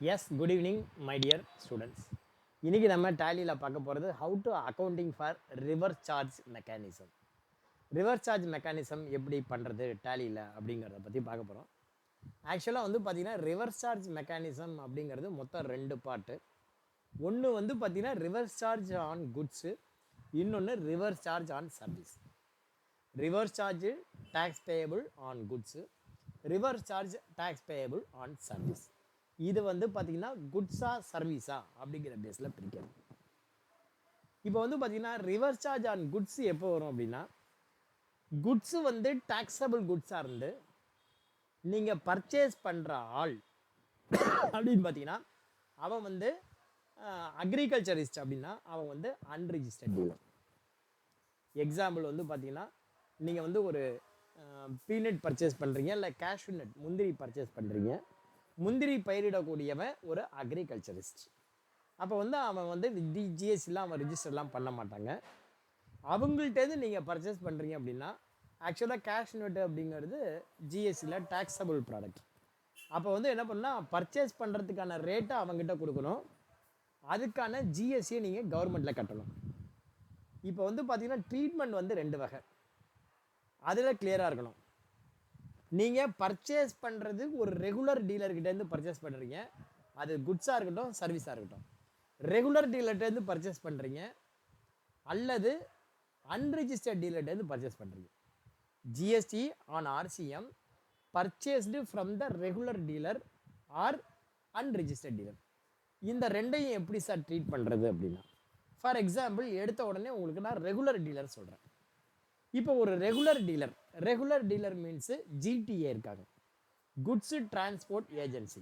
Yes good evening my dear students. இன்றைக்கி நம்ம டேலியில் பார்க்க போகிறது how to accounting for rivers charge mechanism. Reverse charge mechanism எப்படி பண்ணுறது டேலியில் அப்படிங்கிறத பற்றி பார்க்க போகிறோம். ஆக்சுவலாக வந்து பார்த்திங்கன்னா ரிவர்ஸ் சார்ஜ் மெக்கானிசம் அப்படிங்கிறது மொத்தம் 2 பார்ட்டு. ஒன்று வந்து பார்த்திங்கன்னா ரிவர்ஸ் சார்ஜ் ஆன் குட்ஸு, இன்னொன்று reverse charge on service. Reverse charge tax payable on goods, reverse charge tax payable on service. இது வந்து பார்த்தீங்கன்னா குட்ஸா சர்வீஸா அப்படிங்கிற பேஸில் பிரிக்கணும். இப்போ வந்து பார்த்தீங்கன்னா ரிவர்ஸ் சார்ஜ் ஆன் குட்ஸ் எப்போ வரும் அப்படின்னா, குட்ஸு வந்து டாக்ஸபிள் குட்ஸாக இருந்து நீங்கள் பர்ச்சேஸ் பண்ணுற ஆள் அப்படின்னு பார்த்தீங்கன்னா அவன் வந்து அக்ரிகல்ச்சரிஸ்ட் அப்படின்னா அவன் வந்து அன்ரிஜிஸ்டர்ட் டீலர். எக்ஸாம்பிள் வந்து பார்த்தீங்கன்னா நீங்கள் வந்து ஒரு பீனட் பர்ச்சேஸ் பண்ணுறீங்க, இல்லை கேஷ்யூ நட் முந்திரி பர்ச்சேஸ் பண்ணுறீங்க. முந்திரி பயிரிடக்கூடியவன் ஒரு அக்ரிகல்ச்சரிஸ்ட். அப்போ வந்து அவன் வந்து ஜிஎஸ்டிலாம் அவன் ரிஜிஸ்டர்லாம் பண்ண மாட்டாங்க. அவங்கள்ட்டேருந்து நீங்கள் பர்ச்சேஸ் பண்ணுறீங்க அப்படின்னா ஆக்சுவலாக கேஷ்யூ நட் அப்படிங்கிறது ஜிஎஸ்டியில் டாக்ஸபிள் ப்ராடக்ட். அப்போ வந்து என்ன பண்ணால் பர்ச்சேஸ் பண்ணுறதுக்கான ரேட்டை அவங்ககிட்ட கொடுக்கணும், அதுக்கான ஜிஎஸ்டியை நீங்கள் கவர்மெண்ட்டில் கட்டணும். இப்போ வந்து பார்த்தீங்கன்னா ட்ரீட்மெண்ட் வந்து 2 வகை, அதில் கிளியராக இருக்கணும். நீங்கள் பர்ச்சேஸ் பண்ணுறது ஒரு ரெகுலர் டீலர்கிட்டேருந்து பர்ச்சேஸ் பண்ணுறீங்க, அது குட்ஸாக இருக்கட்டும் சர்வீஸாக இருக்கட்டும். ரெகுலர் டீலர்கிட்டேருந்து பர்ச்சேஸ் பண்ணுறீங்க அல்லது அன்ரிஜிஸ்டர்ட் டீலர்கிட்டேருந்து பர்ச்சேஸ் பண்ணுறீங்க. GST on RCM purchased from the regular dealer or unregistered dealer. இந்த ரெண்டையும் எப்படி சார் ட்ரீட் பண்ணுறது அப்படின்னா, ஃபார் எக்ஸாம்பிள் எடுத்த உடனே உங்களுக்கு நான் ரெகுலர் டீலர் சொல்கிறேன். இப்போ ஒரு ரெகுலர் டீலர் மீன்ஸு ஜிடிஏ இருக்காங்க, குட்ஸு டிரான்ஸ்போர்ட் ஏஜென்சி.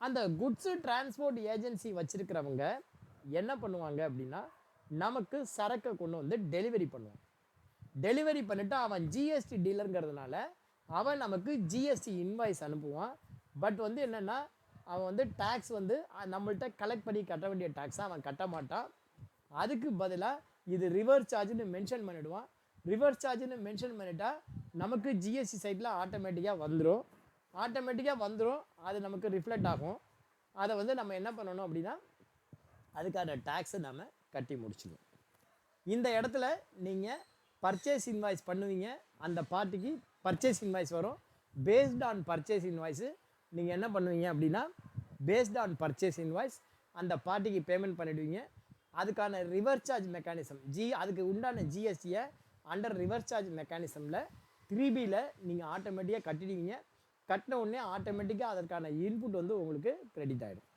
அந்த குட்ஸு டிரான்ஸ்போர்ட் ஏஜென்சி வச்சிருக்கிறவங்க என்ன பண்ணுவாங்க அப்படின்னா, நமக்கு சரக்கை கொண்டு வந்து டெலிவரி பண்ணுவான். டெலிவரி பண்ணிவிட்டு அவன் ஜிஎஸ்டி டீலருங்கிறதுனால அவன் நமக்கு ஜிஎஸ்டி இன்வாய்ஸ் அனுப்புவான். பட் வந்து என்னென்னா அவன் வந்து டேக்ஸ் வந்து நம்மள்கிட்ட கலெக்ட் பண்ணி கட்ட வேண்டிய டேக்ஸை அவன் கட்ட மாட்டான். அதுக்கு பதிலாக இது ரிவர்ஸ் சார்ஜ்னு மென்ஷன் பண்ணிவிடுவான். ரிவர்ஸ் சார்ஜ்னு மென்ஷன் பண்ணிட்டா நமக்கு ஜிஎஸ்டி சைட்டில் ஆட்டோமேட்டிக்காக வந்துடும். அது நமக்கு ரிஃப்ளெக்ட் ஆகும். அதை வந்து நம்ம என்ன பண்ணணும் அப்படின்னா அதுக்கான டேக்ஸை நம்ம கட்டி முடிச்சிடுவோம். இந்த இடத்துல நீங்கள் பர்ச்சேஸ் இன்வாய்ஸ் பண்ணுவீங்க, அந்த பார்ட்டிக்கு பர்ச்சேஸ் இன்வாய்ஸ் வரும். பேஸ்ட் ஆன் பர்ச்சேஸ் இன்வாய்ஸு நீங்கள் என்ன பண்ணுவீங்க அப்படின்னா, பேஸ்ட் ஆன் பர்ச்சேஸ் இன்வாய்ஸ் அந்த பார்ட்டிக்கு பேமெண்ட் பண்ணிவிடுவீங்க. அதுக்கான ரிவர்ஸ் சார்ஜ் மெக்கானிசம் அதுக்கு உண்டான ஜிஎஸ்டியை அண்டர் ரிவர்ஸ் சார்ஜ் மெக்கானிசமில் 3Bயில் நீங்கள் ஆட்டோமேட்டிக்காக கட்டிடுவீங்க. கட்டின உடனே ஆட்டோமேட்டிக்காக அதற்கான இன்புட் வந்து உங்களுக்கு கிரெடிட் ஆகிடும்.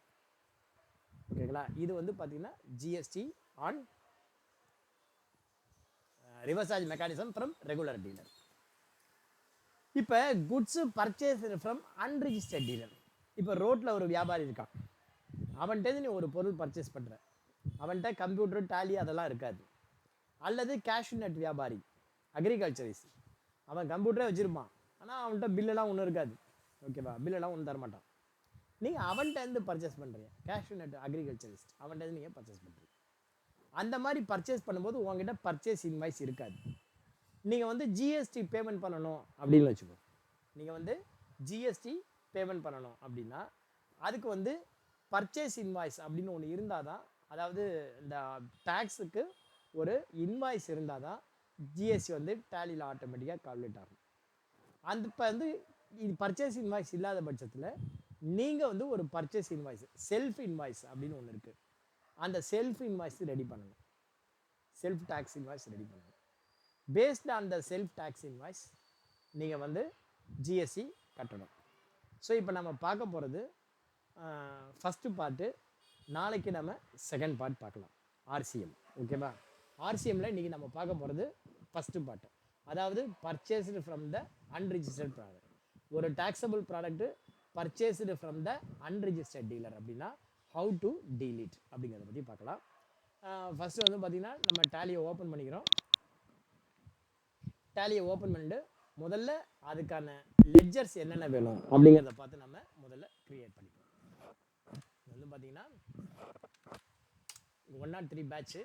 ஓகேங்களா? இது வந்து பார்த்தீங்கன்னா GST on reverse charge mechanism from regular dealer. இப்போ goods purchase from unregistered dealer. இப்போ ரோட்டில் ஒரு வியாபாரி இருக்கான், அவன்கிட்ட நீ ஒரு பொருள் பர்ச்சேஸ் பண்ணுற, அவன்கிட்ட கம்ப்யூட்டர் டேலி அதெல்லாம் இருக்காது. அல்லது கேஷ்யூ நட் வியாபாரி அக்ரிகல்ச்சரிஸ்ட், அவன் கம்ப்யூட்டரே வச்சுருப்பான், ஆனால் அவன்கிட்ட பில்லெல்லாம் ஒன்றும் இருக்காது. ஓகேவா? பில்லெல்லாம் ஒன்றும் தரமாட்டான். நீங்கள் அவன்கிட்டேருந்து பர்ச்சேஸ் பண்ணுறீங்க, கேஷ்யூ நட் அக்ரிகல்ச்சரிஸ்ட் அவன்கிட்ட நீங்கள் பர்ச்சேஸ் பண்ணுறீங்க. அந்த மாதிரி பர்ச்சேஸ் பண்ணும்போது உங்ககிட்ட பர்ச்சேஸ் இன்வாய்ஸ் இருக்காது. நீங்கள் வந்து ஜிஎஸ்டி பேமெண்ட் பண்ணணும் அப்படின்னு வச்சுக்கோ. நீங்கள் வந்து ஜிஎஸ்டி பேமெண்ட் பண்ணணும் அப்படின்னா அதுக்கு வந்து பர்ச்சேஸ் இன்வாய்ஸ் அப்படின்னு ஒன்று இருந்தால் தான், அதாவது இந்த டேக்ஸுக்கு ஒரு இன்வாய்ஸ் இருந்தால் தான் ஜிஎஸ்டி வந்து டேலியில் ஆட்டோமேட்டிக்காக கால்குலேட் ஆகும். அந்த இப்போ வந்து இது பர்ச்சேஸ் இன்வாய்ஸ் இல்லாத பட்சத்தில் நீங்கள் வந்து ஒரு பர்ச்சேஸ் இன்வாய்ஸ் செல்ஃப் இன்வாய்ஸ் அப்படின்னு ஒன்று இருக்குது, அந்த செல்ஃப் இன்வாய்ஸ் ரெடி பண்ணணும். செல்ஃப் டேக்ஸ் இன்வாய்ஸ் ரெடி பண்ணணும். Based on the self tax invoice நீங்கள் வந்து ஜிஎஸ்டி கட்டணும். ஸோ இப்போ நம்ம பார்க்க போகிறது ஃபஸ்ட்டு பார்ட்டு. நாளைக்கு நம்ம செகண்ட் பார்ட் பார்க்கலாம், ஆர்சிஎம். ஓகேவா? ஆர்சிஎம்மில் இன்றைக்கி நம்ம பார்க்க போகிறது ஃபஸ்ட்டு பார்ட்டு, அதாவது purchased from the unregistered product. ஒரு taxable product purchased from the unregistered dealer அப்படின்னா ஹவு டு டீல் இட் அப்படிங்கிறத பற்றி பார்க்கலாம். ஃபஸ்ட்டு வந்து பார்த்திங்கன்னா நம்ம டேலியை ஓப்பன் பண்ணிக்கிறோம். டேலியை ஓப்பன் பண்ணிட்டு முதல்ல அதுக்கான லெட்ஜர்ஸ் என்னென்ன வேணும் அப்படிங்கிறத பார்த்து நம்ம முதல்ல க்ரியேட் பண்ணிக்கிறோம். இது வந்து பார்த்திங்கன்னா 103 batch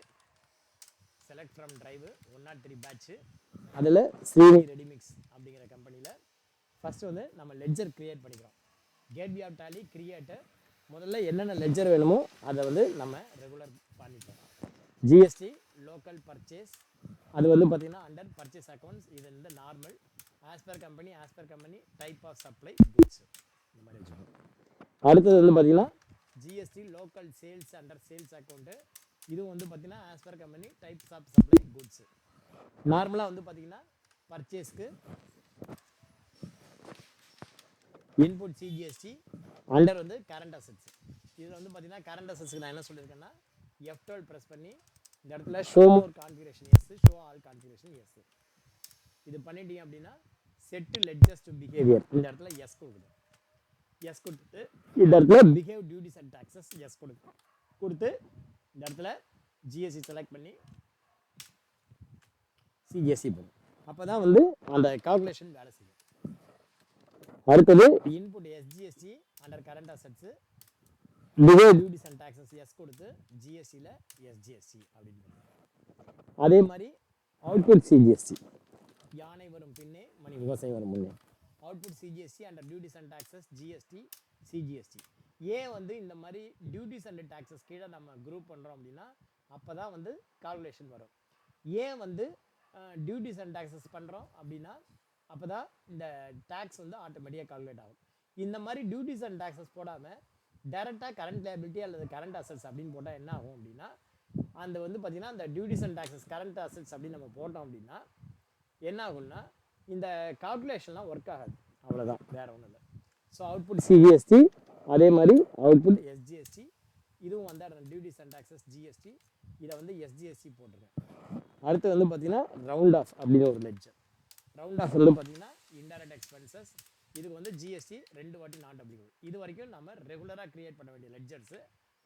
select from drive 103 batch. அதில் ஸ்ரீனி ரெடிமிக்ஸ் அப்படிங்கிற கம்பெனியில் ஃபஸ்ட்டு வந்து நம்ம லெட்ஜர் க்ரியேட் பண்ணிக்கிறோம். கேட்வே ஆஃப் டேலி கிரியேட் முதல்ல என்னென்ன லெட்ஜர் வேணுமோ அதை வந்து நம்ம ரெகுலர் பண்ணிப்போம். ஜிஎஸ்டி, லோக்கல் பர்ச்சேஸ், அது வந்து பார்த்திங்கன்னா அண்டர் பர்ச்சேஸ் அக்கௌண்ட்ஸ். இது வந்து normal, as per company type of supply goods, இந்த மாதிரி வச்சுக்கோங்க. அடுத்தது வந்து பார்த்திங்கன்னா GST local sales under sales account. இதுவும் வந்து பார்த்திங்கன்னா as per company types of supply goods. நார்மலாக வந்து பார்த்திங்கன்னா பர்ச்சேஸ்க்கு இன்புட் சிஜிஎஸ்டி அண்டர் வந்து கரண்ட் அசெட்ஸ். இதில் வந்து பார்த்திங்கன்னா கரண்ட் அசெட்ஸ்க்கு நான் என்ன சொல்லியிருக்கேன்னா F12 ப்ரெஸ் பண்ணி இந்த இடத்துல show more configurations, show all configurations. இது பண்ணிட்டீங்க அப்படின்னா செட்டு லெட்ஜர்ஸ் டு பிஹேவியர், இந்த இடத்துல எஸ் கொடுக்குது. எஸ் கொடுத்துட்டு இந்த இடத்துல behave duties and taxes yes கொடுத்து இந்த இடத்துல ஜிஎஸ்சி செலக்ட் பண்ணி சிஜிஎஸ்சி போடும். அப்போ தான் வந்து அந்த கால்குலேஷன் வேலை செய்யும். அடுத்தது input SGST under current assets, behave duties and taxes yes கொடுத்து ஜிஎஸ்டியில் எஸ்ஜிஎஸ்டி அப்படின்னு போடுறோம். அதே மாதிரி அவுட்புட் சிஜிஎஸ்டி, யானை வரும் பின்னே மணி விவசாயம் வரும் முன்னே. Output CGST under duties and taxes GST CGST. ஏன் வந்து இந்த மாதிரி டியூட்டிஸ் அண்ட் டாக்ஸஸ் கீழே நம்ம குரூப் பண்ணுறோம் அப்படின்னா அப்போ தான் வந்து கால்குலேஷன் வரும். ஏன் வந்து டியூட்டிஸ் அண்ட் டாக்ஸஸ் பண்ணுறோம் அப்படின்னா அப்போ தான் இந்த டேக்ஸ் வந்து ஆட்டோமேட்டிக்காக கால்குலேட் ஆகும். இந்த மாதிரி டியூட்டிஸ் அண்ட் டாக்ஸஸ் போடாமல் டைரெக்டாக கரண்ட் லைபிலிட்டி அல்லது கரண்ட் அசெட்ஸ் அப்படின்னு போட்டால் என்ன ஆகும் அப்படின்னா அந்த வந்து பார்த்திங்கன்னா அந்த duties and taxes current assets அப்படின்னு நம்ம போட்டோம் அப்படின்னா என்ன ஆகும்னா இந்த கால்குலேஷன்லாம் ஒர்க் ஆகாது, அவ்வளோதான், வேறு ஒன்றும் இல்லை. ஸோ அவுட்புட் சிஜிஎஸ்டி, அதே மாதிரி அவுட்புட் எஸ்ஜிஎஸ்டி, இதுவும் வந்து டியூட்டிஸ் அண்ட் டாக்ஸஸ் ஜிஎஸ்டி, இதை வந்து எஸ்ஜிஎஸ்டி போட்டிருக்கேன். அடுத்து வந்து பார்த்திங்கன்னா ரவுண்ட் ஆஃப் அப்படின்னு ஒரு லெட்ஜர். ரவுண்ட் ஆஃப் வந்து பார்த்திங்கன்னா இன்டைரக்ட் எக்ஸ்பென்சஸ், இதுக்கு வந்து ஜிஎஸ்டி 2 வாட்டி நாட் அப்ளிகபிள். இது வரைக்கும் நம்ம ரெகுலராக க்ரியேட் பண்ண வேண்டிய லெட்ஜர்ஸு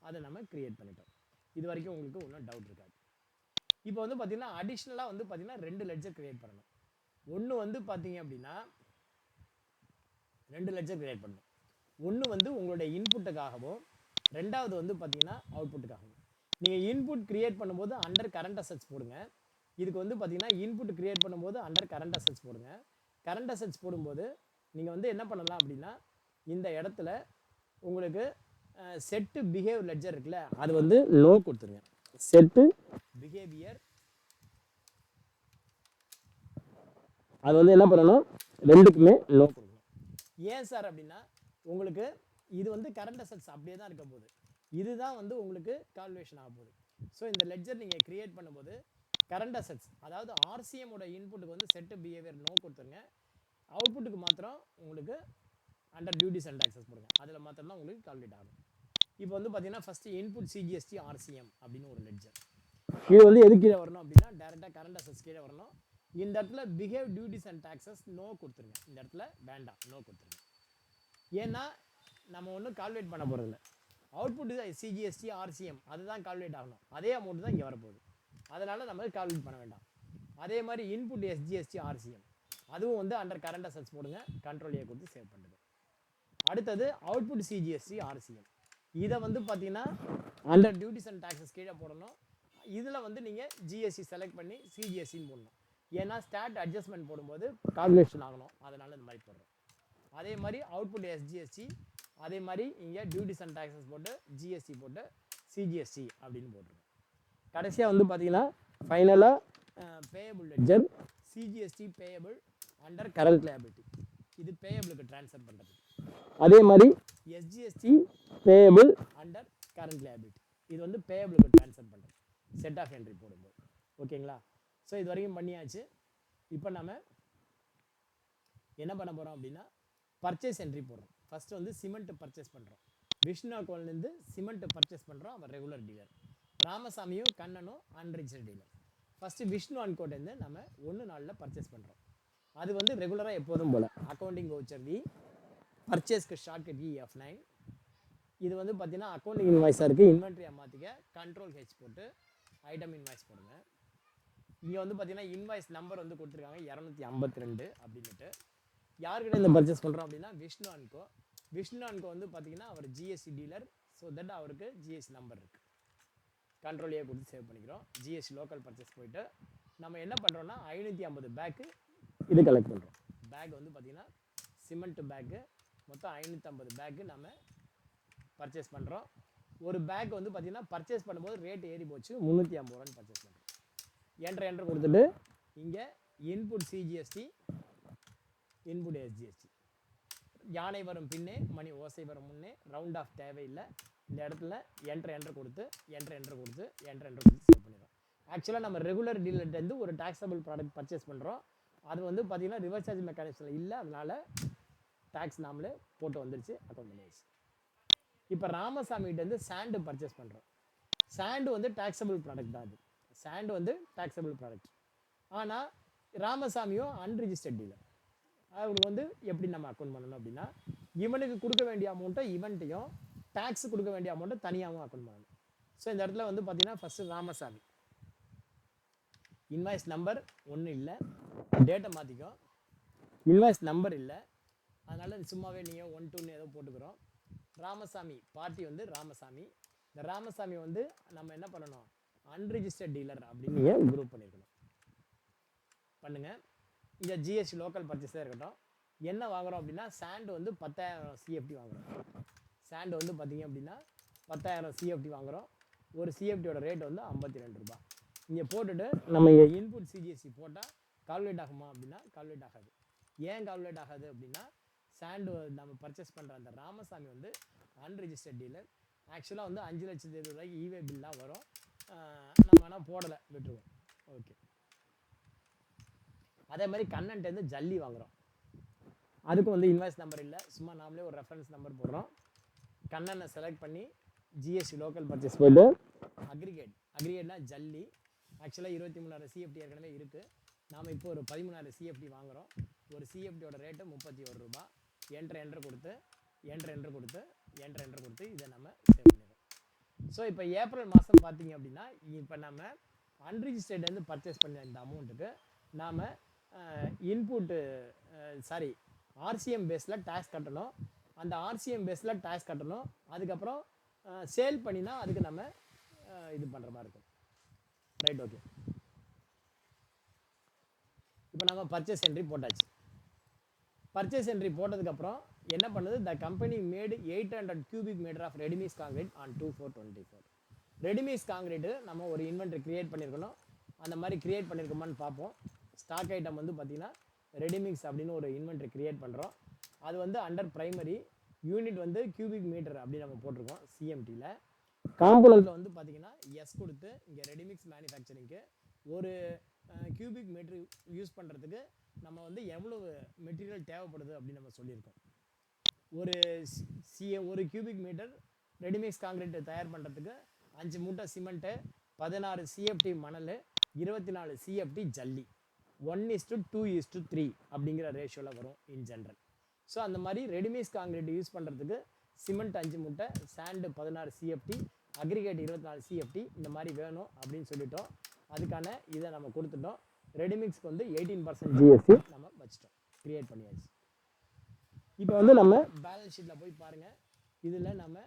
அதை நம்ம க்ரியேட் பண்ணிட்டோம். இது வரைக்கும் உங்களுக்கு ஒன்றும் டவுட் இருக்காது. இப்போ வந்து பார்த்திங்கன்னா அடிஷ்னலாக வந்து பார்த்திங்கன்னா 2 லெட்ஜர் க்ரியேட் பண்ணணும். ஒன்று வந்து பார்த்திங்க அப்படின்னா 2 லெட்ஜர் க்ரியேட் பண்ணணும். ஒன்று வந்து உங்களுடைய இன்புட்டுக்காகவும், ரெண்டாவது வந்து பார்த்திங்கன்னா அவுட்புட்டுக்காகவும். நீங்கள் இன்புட் க்ரியேட் பண்ணும்போது அண்டர் கரண்ட் அசெட்ஸ் போடுங்க. இதுக்கு வந்து பார்த்திங்கன்னா இன்புட் க்ரியேட் பண்ணும்போது அண்டர் கரண்ட் அசெட்ஸ் போடுங்க. கரண்ட் அசெட்ஸ் போடும்போது நீங்கள் வந்து என்ன பண்ணலாம் அப்படின்னா இந்த இடத்துல உங்களுக்கு செட்டு பிஹேவ் லெட்ஜர் இருக்குல்ல, அது வந்து லோ கொடுத்துருங்க. செட்டு பிஹேவியர் அது வந்து என்ன பண்ணணும், 2க்குமே லோ கொடுக்கணும். ஏன் சார் அப்படின்னா உங்களுக்கு இது வந்து கரண்ட் அசெட்ஸ் அப்படியே தான் இருக்க போகுது, இதுதான் வந்து உங்களுக்கு கால்குலேஷன் ஆக போகுது. ஸோ இந்த லெட்ஜர் நீங்கள் க்ரியேட் பண்ணும்போது கரண்ட் அசெட்ஸ் அதாவது ஆர்சிஎம்மோட இன்புட்டுக்கு வந்து செட்டு பிஹேவியர் நோ கொடுத்துருங்க. அவுட்புட்டுக்கு மாத்திரம் உங்களுக்கு அண்டர் டியூட்டிஸ் அண்ட் டாக்ஸஸ் போடுங்க, அதில் மாத்திரம் தான் உங்களுக்கு கால்குலேட் ஆகும். இப்போ வந்து பார்த்தீங்கன்னா ஃபஸ்ட்டு இன்புட் சிஜிஎஸ்டி ஆர்சிஎம் அப்படின்னு ஒரு லெட்ஜர். இது வந்து எது கீழே வரணும் அப்படின்னா டேரெக்டாக கரண்ட் அசெட்ஸ் கீழே வரணும். இந்த இடத்துல behave duties and taxes no கொடுத்துருங்க. இந்த இடத்துல வேண்டாம், நோ கொடுத்துருங்க. ஏன்னா நம்ம ஒன்றும் கால்குலேட் பண்ண போகிறதில்ல. அவுட்புட் சிஜிஎஸ்டி ஆர்சிஎம் அதுதான் கால்குலேட் ஆகணும், அதே அமௌண்ட் தான் இங்கே வரப்போகுது, அதனால் நம்ம கால்குலேட் பண்ண வேண்டாம். அதே மாதிரி இன்புட் எஸ்ஜிஎஸ்டி ஆர்சிஎம் அதுவும் வந்து அண்டர் கரண்ட் அசெட்ஸ் போடுங்க, கண்ட்ரோல் ஏ கொடுத்து சேவ் பண்ணுங்க. அடுத்தது அவுட்புட் சிஜிஎஸ்டி ஆர்சிஎம், இதை வந்து பார்த்தீங்கன்னா அண்டர் டியூட்டிஸ் அண்ட் டாக்ஸஸ் கீழே போடணும். இதில் வந்து நீங்கள் ஜிஎஸ்டி செலக்ட் பண்ணி சிஜிஎஸ்டின்னு போடணும். ஏன்னா ஸ்டாட் அட்ஜஸ்ட்மெண்ட் போடும்போது கால்குலேஷன் ஆகணும், அதனால் இந்த மாதிரி போடுறோம். அதே மாதிரி அவுட்புட் எஸ்ஜிஎஸ்டி, அதே மாதிரி இங்கே டியூட்டிஸ் அண்ட் டாக்ஸஸ் போட்டு ஜிஎஸ்டி போட்டு சிஜிஎஸ்டி அப்படின்னு போட்டுருக்கோம். கடைசியாக வந்து பார்த்தீங்கன்னா ஃபைனலாக payable ledger CGST payable under current liability, இது பேயபிளுக்கு ட்ரான்ஸ்ஃபர் பண்ணுறது. அதே மாதிரி SGST payable under current liability, இது வந்து பேயபிளுக்கு ட்ரான்ஸ்ஃபர் பண்ணுறது செட் ஆஃப் என்ட்ரி போடும்போது. ஓகேங்களா? ஸோ இது வரைக்கும் பண்ணியாச்சு. இப்போ நம்ம என்ன பண்ண போகிறோம் அப்படின்னா பர்ச்சேஸ் என்ட்ரி போடுறோம். ஃபஸ்ட்டு வந்து சிமெண்ட் பர்ச்சேஸ் பண்ணுறோம். விஷ்ணு அக்கௌண்ட்லேருந்து சிமெண்ட் பர்ச்சேஸ் பண்ணுறோம், அவர் ரெகுலர் டீலர். ராமசாமியும் கண்ணனும் அன்ரிஜிஸ்டர்ட் டீலர். ஃபஸ்ட்டு விஷ்ணு அன்கோட்லேருந்து நம்ம 1 நாளில் பர்ச்சேஸ் பண்ணுறோம். அது வந்து ரெகுலராக எப்போதும் போல் அக்கௌண்டிங் வவுச்சர் வி, பர்ச்சேஸ்க்கு ஷார்ட்கட் EF9. இது வந்து பார்த்தீங்கன்னா அக்கௌண்டிங் இன்வாய்ஸாக இருக்குது, இன்வென்ட்ரியை மாற்றிக்க கண்ட்ரோல் ஹெச் போட்டு ஐட்டம் இன்வாய்ஸ் போடுங்க. இங்கே வந்து பார்த்தீங்கன்னா இன்வாய்ஸ் நம்பர் வந்து கொடுத்துருக்காங்க 252 அப்படின்ட்டு. யார்கிட்ட இந்த பர்ச்சேஸ் பண்ணுறோம் அப்படின்னா விஷ்ணு அன்கோ. விஷ்ணு அன்கோ வந்து பார்த்தீங்கன்னா அவர் ஜிஎஸ்டி டீலர், ஸோ தட் அவருக்கு ஜிஎஸ்டி நம்பர் இருக்குது. கண்ட்ரோல் ஏ கொடுத்து சேவ் பண்ணிக்கிறோம். ஜிஎஸ்டி லோக்கல் பர்ச்சேஸ் போயிட்டு நம்ம என்ன பண்ணுறோன்னா 550 பேக்கு இது கலெக்ட் பண்ணுறோம். பேக் வந்து பார்த்திங்கன்னா சிமெண்ட் பேக்கு மொத்தம் 550 பேக்கு நம்ம பர்ச்சேஸ் பண்ணுறோம். ஒரு பேக் வந்து பார்த்திங்கன்னா பர்ச்சேஸ் பண்ணும்போது ரேட் ஏறி போச்சு, 350 ரூபான்னு பர்ச்சேஸ் பண்ணுறோம். என்ட்ரு கொடுத்துட்டு இங்கே இன்புட் சிஜிஎஸ்டி, இன்புட் எஸ்ஜிஎஸ்டி, யானை வரும் பின்னே மணி ஓசை வரும் முன்னே, ரவுண்ட் ஆஃப் தேவையில்லை. இந்த இடத்துல என்ட்ரு கொடுத்து சேவ் பண்ணிடுறோம். ஆக்சுவலாக நம்ம ரெகுலர் டீலர்லேருந்து ஒரு டாக்ஸபிள் ப்ராடக்ட் பர்ச்சேஸ் பண்ணுறோம். அது வந்து பார்த்திங்கன்னா ரிவர்ஸ் சார்ஜ் மெக்கானிசமில் இல்லை, அதனால் டேக்ஸ் நாமளே போட்டு வந்துருச்சு, அக்கௌண்ட் பண்ணிடுச்சு. இப்போ ராமசாமிகிட்டேருந்து சாண்டு பர்ச்சேஸ் பண்ணுறோம். சாண்டு வந்து டாக்ஸபிள் ப்ராடக்ட் தான். அது சாண்டு வந்து டாக்ஸபிள் ப்ராடக்ட். ஆனால் ராமசாமியும் அன்ரிஜிஸ்டர்ட் டீலர். அவருக்கு வந்து எப்படி நம்ம அக்கௌண்ட் பண்ணணும் அப்படின்னா, இவனுக்கு கொடுக்க வேண்டிய அமௌண்ட்டை இவன்ட்டையும், டேக்ஸ் கொடுக்க வேண்டிய அமௌண்ட்டை தனியாகவும் அக்கௌண்ட் பண்ணணும். ஸோ இந்த இடத்துல வந்து பார்த்தீங்கன்னா ஃபஸ்ட்டு ராமசாமி இன்வாய்ஸ் நம்பர் ஒன்றும் இல்லை, டேட்டை மாற்றிக்கோ. இன்வாய்ஸ் நம்பர் இல்லை, அதனால் சும்மாவே நீங்கள் 1 2ன்னு ஏதோ போட்டுக்கிறோம். ராமசாமி பார்ட்டி வந்து ராமசாமி. இந்த ராமசாமி வந்து நம்ம என்ன பண்ணணும், அன்ரிஜிஸ்டர்ட் டீலர் அப்படின்னு நீங்கள் குரூப் பண்ணியிருக்கணும். பண்ணுங்கள். இங்கே ஜிஎஸ்டி லோக்கல் பர்ச்சேஸாக இருக்கட்டும். என்ன வாங்குகிறோம் அப்படின்னா, சாண்டு வந்து 10,000 சிஎஃப்டி வாங்குகிறோம். சாண்டு வந்து பார்த்திங்க அப்படின்னா 10,000 சிஎஃப்டி வாங்குகிறோம். ஒரு சிஎஃப்டியோட ரேட் வந்து 52 ரூபா. இங்கே போட்டுட்டு நம்ம இன்புட் சிஜிஎஸ்டி போட்டால் கால்குலேட் ஆகுமா அப்படின்னா கால்குலேட் ஆகாது. ஏன் கால்குலேட் ஆகாது அப்படின்னா, சாண்டு நம்ம பர்ச்சேஸ் பண்ணுற அந்த ராமசாமி வந்து அன்ரிஜிஸ்டர்ட் டீலர். ஆக்சுவலாக வந்து 5,70,000 ரூபாய்க்கு இவே பில்லாக வரும். நம்ம ஆனால் போடலை, விட்டுருவோம். ஓகே. அதே மாதிரி கண்ணன்ட்டேருந்து ஜல்லி வாங்குகிறோம். அதுக்கும் வந்து இன்வாய்ஸ் நம்பர் இல்லை, சும்மா நாமளே ஒரு ரெஃபரன்ஸ் நம்பர் போடுறோம். கண்ணனை செலக்ட் பண்ணி ஜிஎஸ்டி லோக்கல் பர்ச்சேஸ் போய்ட்டு அக்ரிகேட்னா ஜல்லி. ஆக்சுவலாக 23,000 சிஎஃப்டி ஏற்கனவே இருக்குது. நாம் இப்போ ஒரு 13,000 சிஎஃப்டி வாங்குகிறோம். ஒரு சிஎஃப்டியோட ரேட்டு 31 ரூபா. என்ட்ரு கொடுத்து இதை நம்ம சேவ் பண்ணிடுறோம். ஸோ இப்போ ஏப்ரல் மாதம் பார்த்தீங்க அப்படின்னா, இப்போ நம்ம அன்ரிஜிஸ்டர்ட்லேருந்து பர்ச்சேஸ் பண்ண இந்த அமௌண்ட்டுக்கு நாம் இன்புட்டு ஆர்சிஎம் பேஸில் டேக்ஸ் கட்டணும். அந்த ஆர்சிஎம் பேஸில் டேக்ஸ் கட்டணும். அதுக்கப்புறம் சேல் பண்ணினா அதுக்கு நம்ம இது பண்ணுற மாதிரி இருக்கும். Right, okay. இப்போ நம்ம பர்ச்சேஸ் என்ட்ரி போட்டாச்சு. பர்ச்சேஸ் என்ட்ரி போட்டதுக்கப்புறம் என்ன பண்ணுது, the company made 800 cubic metre of ready mix concrete on 2/4/24. Ready mix concrete நம்ம ஒரு இன்வென்ட்ரி கிரியேட் பண்ணியிருக்கணும். அந்த மாதிரி கிரியேட் பண்ணியிருக்கோமான்னு பார்ப்போம். ஸ்டாக் ஐட்டம் வந்து பார்த்திங்கன்னா ரெடிமிக்ஸ் அப்படின்னு ஒரு இன்வென்ட்ரி கிரியேட் பண்ணுறோம். அது வந்து அண்டர் ப்ரைமரி யூனிட் வந்து கியூபிக் மீட்டர் அப்படின்னு நம்ம போட்டிருக்கோம். சிஎம்டியில் காம்போனண்ட்டில் வந்து பார்த்திங்கன்னா எஸ் கொடுத்து இங்கே ரெடிமிக்ஸ் மேனுஃபேக்சரிங்க்கு ஒரு கியூபிக் மீட்டர் யூஸ் பண்ணுறதுக்கு நம்ம வந்து எவ்வளவு மெட்டீரியல் தேவைப்படுது அப்படின்னு நம்ம சொல்லியிருக்கோம். ஒரு கியூபிக் மீட்டர் ரெடிமிக்ஸ் காங்கிரீட் தயார் பண்ணுறதுக்கு 5 மூட்டை சிமெண்ட்டு, 16 சிஎஃப்டி மணல், 24 சிஎஃப்டி ஜல்லி, 1:2:3 அப்படிங்கிற ரேஷியோவில் வரும் இன் ஜென்ரல். ஸோ அந்த மாதிரி ரெடிமிக்ஸ் காங்கிரீட் யூஸ் பண்ணுறதுக்கு சிமெண்ட் 5 மூட்டை, சாண்டு 16 சிஎஃப்டி, அக்ரிகேட் 24 சிஎஃப்டி இந்த மாதிரி வேணும் அப்படின்னு சொல்லிட்டோம். அதுக்கான இதை நம்ம கொடுத்துட்டோம். ரெடிமிக்ஸ்க்கு வந்து 18% ஜிஎஸ்டி நம்ம வச்சிட்டோம், கிரியேட் பண்ணியாச்சு. இப்போ வந்து நம்ம பேலன்ஸ் ஷீட்டில் போய் பாருங்கள். இதில் நம்ம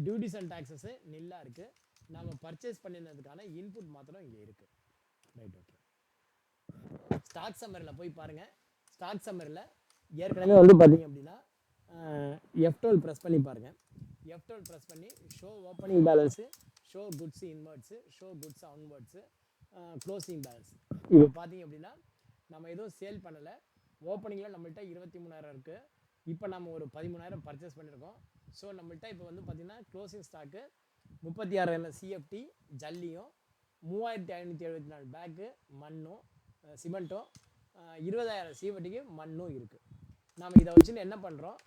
டியூட்டிஸ் அண்ட் டாக்ஸஸு நில்லாக இருக்குது. நம்ம பர்ச்சேஸ் பண்ணினதுக்கான இன்புட் மாத்திரம் இங்கே இருக்குது. Right, okay. ஸ்டாக் சம்மரியில் போய் பாருங்கள். ஸ்டாக் சம்மரியில் ஏற்கனவே வந்து பார்த்தீங்க அப்படின்னா F12 ப்ரெஸ் பண்ணி பாருங்கள். F12 ப்ரெஸ் பண்ணி show opening balance, show goods inwards, show goods outwards, closing balance. இப்போ பார்த்தீங்க அப்படின்னா நம்ம எதுவும் சேல் பண்ணலை. ஓப்பனிங்கில் நம்மள்கிட்ட 23,000 இருக்குது. இப்போ நம்ம ஒரு 13,000 பர்ச்சேஸ் பண்ணியிருக்கோம். ஸோ நம்மள்கிட்ட இப்போ வந்து பார்த்திங்கன்னா க்ளோசிங் ஸ்டாக்கு 36,000 சிஎஃப்டி ஜல்லியும், 3,574 பேக்கு மண்ணும் சிமெண்ட்டும், 20,000 சிஎஃப்டிக்கு மண்ணும் இருக்குது. நாம் இதை வச்சுன்னு என்ன பண்ணுறோம்,